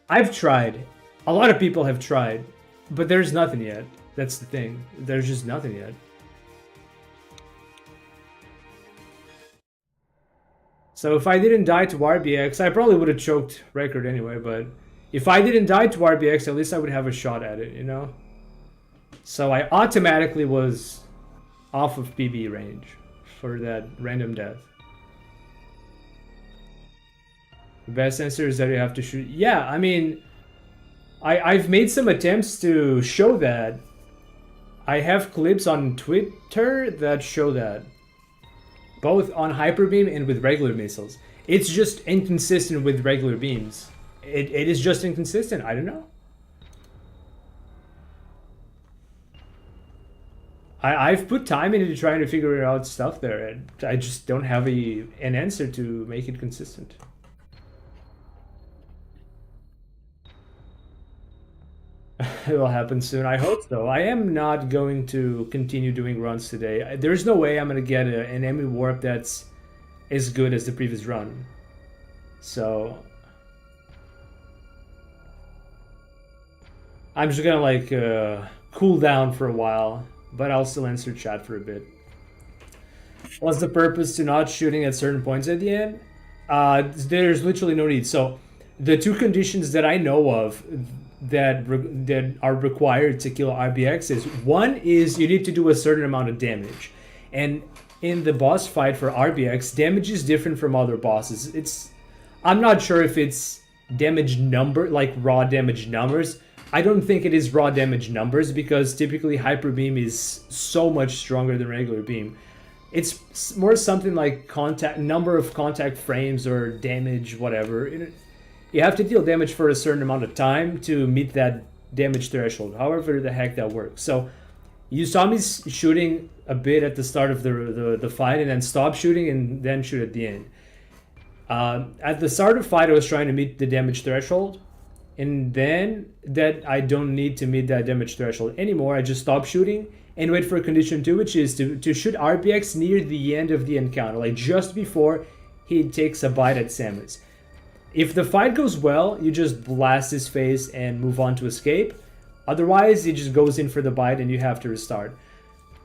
I've tried. A lot of people have tried, but there's nothing yet. That's the thing. There's just nothing yet. So if I didn't die to RBX, I probably would have choked record anyway, but if I didn't die to RBX, at least I would have a shot at it, you know? So I automatically was off of PB range. for that random death. The best answer is that you have to shoot. Yeah, I mean, I've made some attempts to show that. I have clips on Twitter that show that. Both on hyperbeam and with regular missiles. It's just inconsistent with regular beams. It is just inconsistent. I don't know. I've put time into trying to figure out stuff there, and I just don't have an answer to make it consistent. It will happen soon. I hope so. I am not going to continue doing runs today. There's no way I'm going to get an enemy warp that's as good as the previous run. So I'm just going to like cool down for a while, but I'll still answer chat for a bit. What's the purpose to not shooting at certain points at the end? There's literally no need. So the two conditions that I know of that are required to kill RBX is, one is you need to do a certain amount of damage, and in the boss fight for RBX, damage is different from other bosses. I'm not sure if it's damage number, like raw damage numbers. I don't think it is raw damage numbers, because typically hyper beam is so much stronger than regular beam. It's more something like number of contact frames or damage, whatever. You have to deal damage for a certain amount of time to meet that damage threshold, however the heck that works. So you saw me shooting a bit at the start of the fight, and then stop shooting and then shoot at the end. At the start of the fight, I was trying to meet the damage threshold, and then that I don't need to meet that damage threshold anymore. I just stop shooting and wait for condition 2, which is to shoot RBX near the end of the encounter, like just before he takes a bite at Samus. If the fight goes well, you just blast his face and move on to escape. Otherwise, he just goes in for the bite and you have to restart.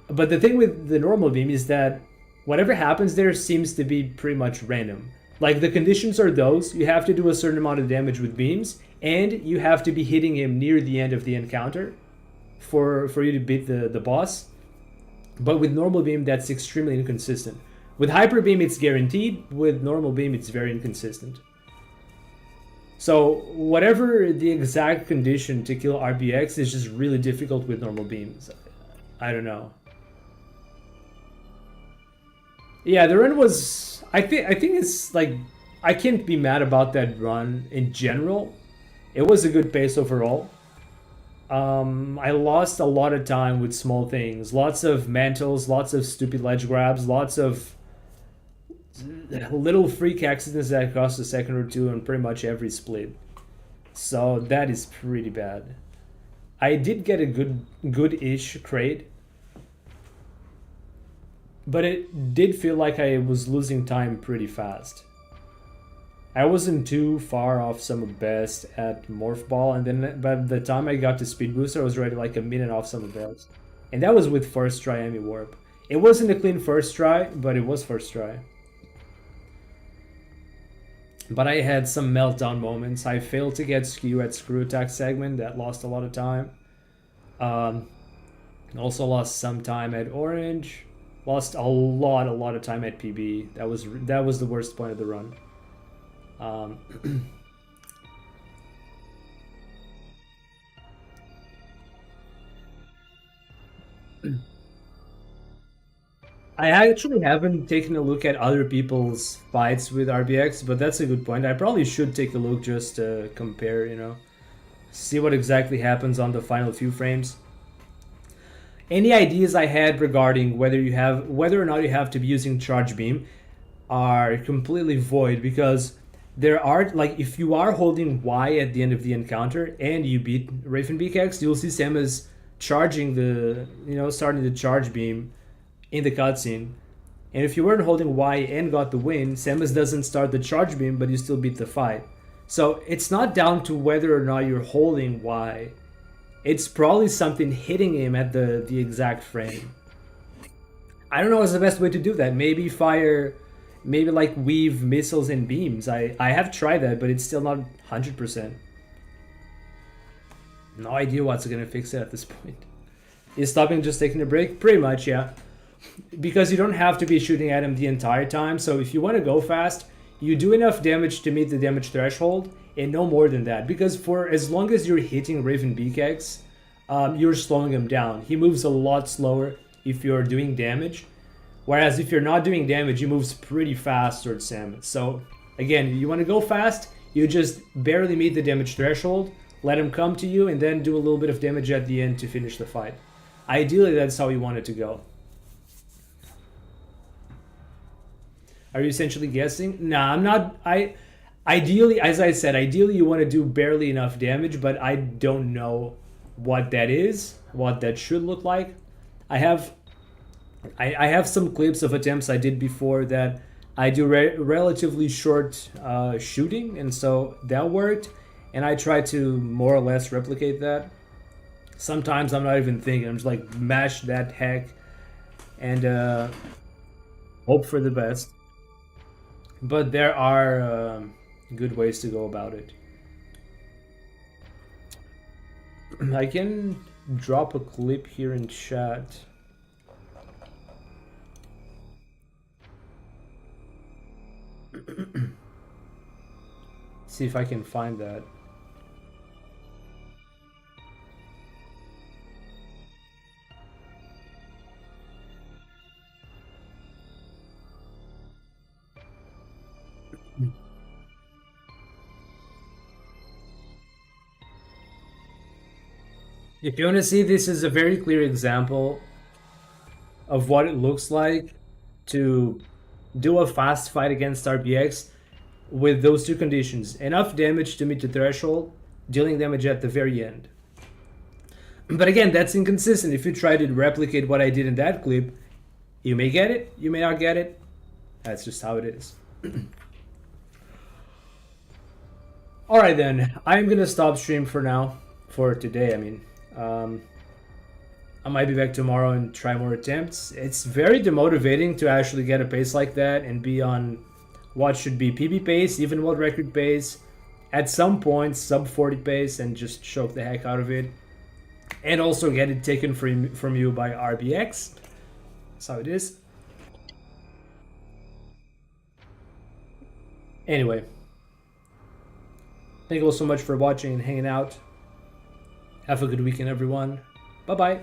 But the thing with the normal beam is that whatever happens there seems to be pretty much random. Like, the conditions are those: you have to do a certain amount of damage with beams, and you have to be hitting him near the end of the encounter for you to beat the boss. But with normal beam, that's extremely inconsistent. With hyper beam, it's guaranteed. With normal beam, it's very inconsistent. So whatever the exact condition to kill RBX is just really difficult with normal beams. I don't know. Yeah, the run was... I think it's like... I can't be mad about that run in general. It was a good pace overall. I lost a lot of time with small things. Lots of mantles, lots of stupid ledge grabs, lots of little freak accidents that cost a second or two on pretty much every split. So that is pretty bad. I did get a good-ish crate, but it did feel like I was losing time pretty fast. I wasn't too far off some of best at Morph Ball, and then by the time I got to Speed Booster, I was already like a minute off some of best. And that was with first try Emi Warp. It wasn't a clean first try, but it was first try. But I had some meltdown moments. I failed to get skew at Screw Attack segment. That lost a lot of time. Also lost some time at Orange. Lost a lot of time at PB. That was the worst point of the run. I actually haven't taken a look at other people's fights with RBX, but that's a good point. I probably should take a look just to compare, you know, see what exactly happens on the final few frames. Any ideas I had regarding whether or not you have to be using Charge Beam are completely void, because there are, like, if you are holding Y at the end of the encounter and you beat Ravenbeak X, you'll see Samus charging starting the Charge Beam in the cutscene. And if you weren't holding Y and got the win, Samus doesn't start the Charge Beam, but you still beat the fight. So it's not down to whether or not you're holding Y. It's probably something hitting him at the exact frame. I don't know what's the best way to do that. Maybe like weave missiles and beams. I have tried that, but it's still not 100%. No idea what's gonna fix it at this point. Is stopping just taking a break? Pretty much, yeah. because you don't have to be shooting at him the entire time. So if you want to go fast, you do enough damage to meet the damage threshold and no more than that. Because for as long as you're hitting Raven Beakex, you're slowing him down. He moves a lot slower if you're doing damage. Whereas if you're not doing damage, he moves pretty fast towards him. So again, you want to go fast, you just barely meet the damage threshold, let him come to you, and then do a little bit of damage at the end to finish the fight. Ideally, that's how you want it to go. Are you essentially guessing? Nah, I'm not. Ideally, as I said, ideally you want to do barely enough damage, but I don't know what that is, what that should look like. I have some clips of attempts I did before that I do relatively short shooting, and so that worked, and I try to more or less replicate that. Sometimes I'm not even thinking, I'm just like mash that heck and hope for the best. But there are good ways to go about it. I can drop a clip here in chat. See if I can find that. If you want to see, this is a very clear example of what it looks like to do a fast fight against RBX with those two conditions. Enough damage to meet the threshold, dealing damage at the very end. But again, that's inconsistent. If you try to replicate what I did in that clip, you may get it, you may not get it. That's just how it is. Alright then, I'm gonna stop stream for now, for today, I mean. I might be back tomorrow and try more attempts. It's very demotivating to actually get a pace like that and be on what should be PB pace, even world record pace, at some point sub 40 pace, and just choke the heck out of it. And also get it taken from you by RBX. That's how it is. Anyway, thank you all so much for watching and hanging out. Have a good weekend, everyone. Bye-bye.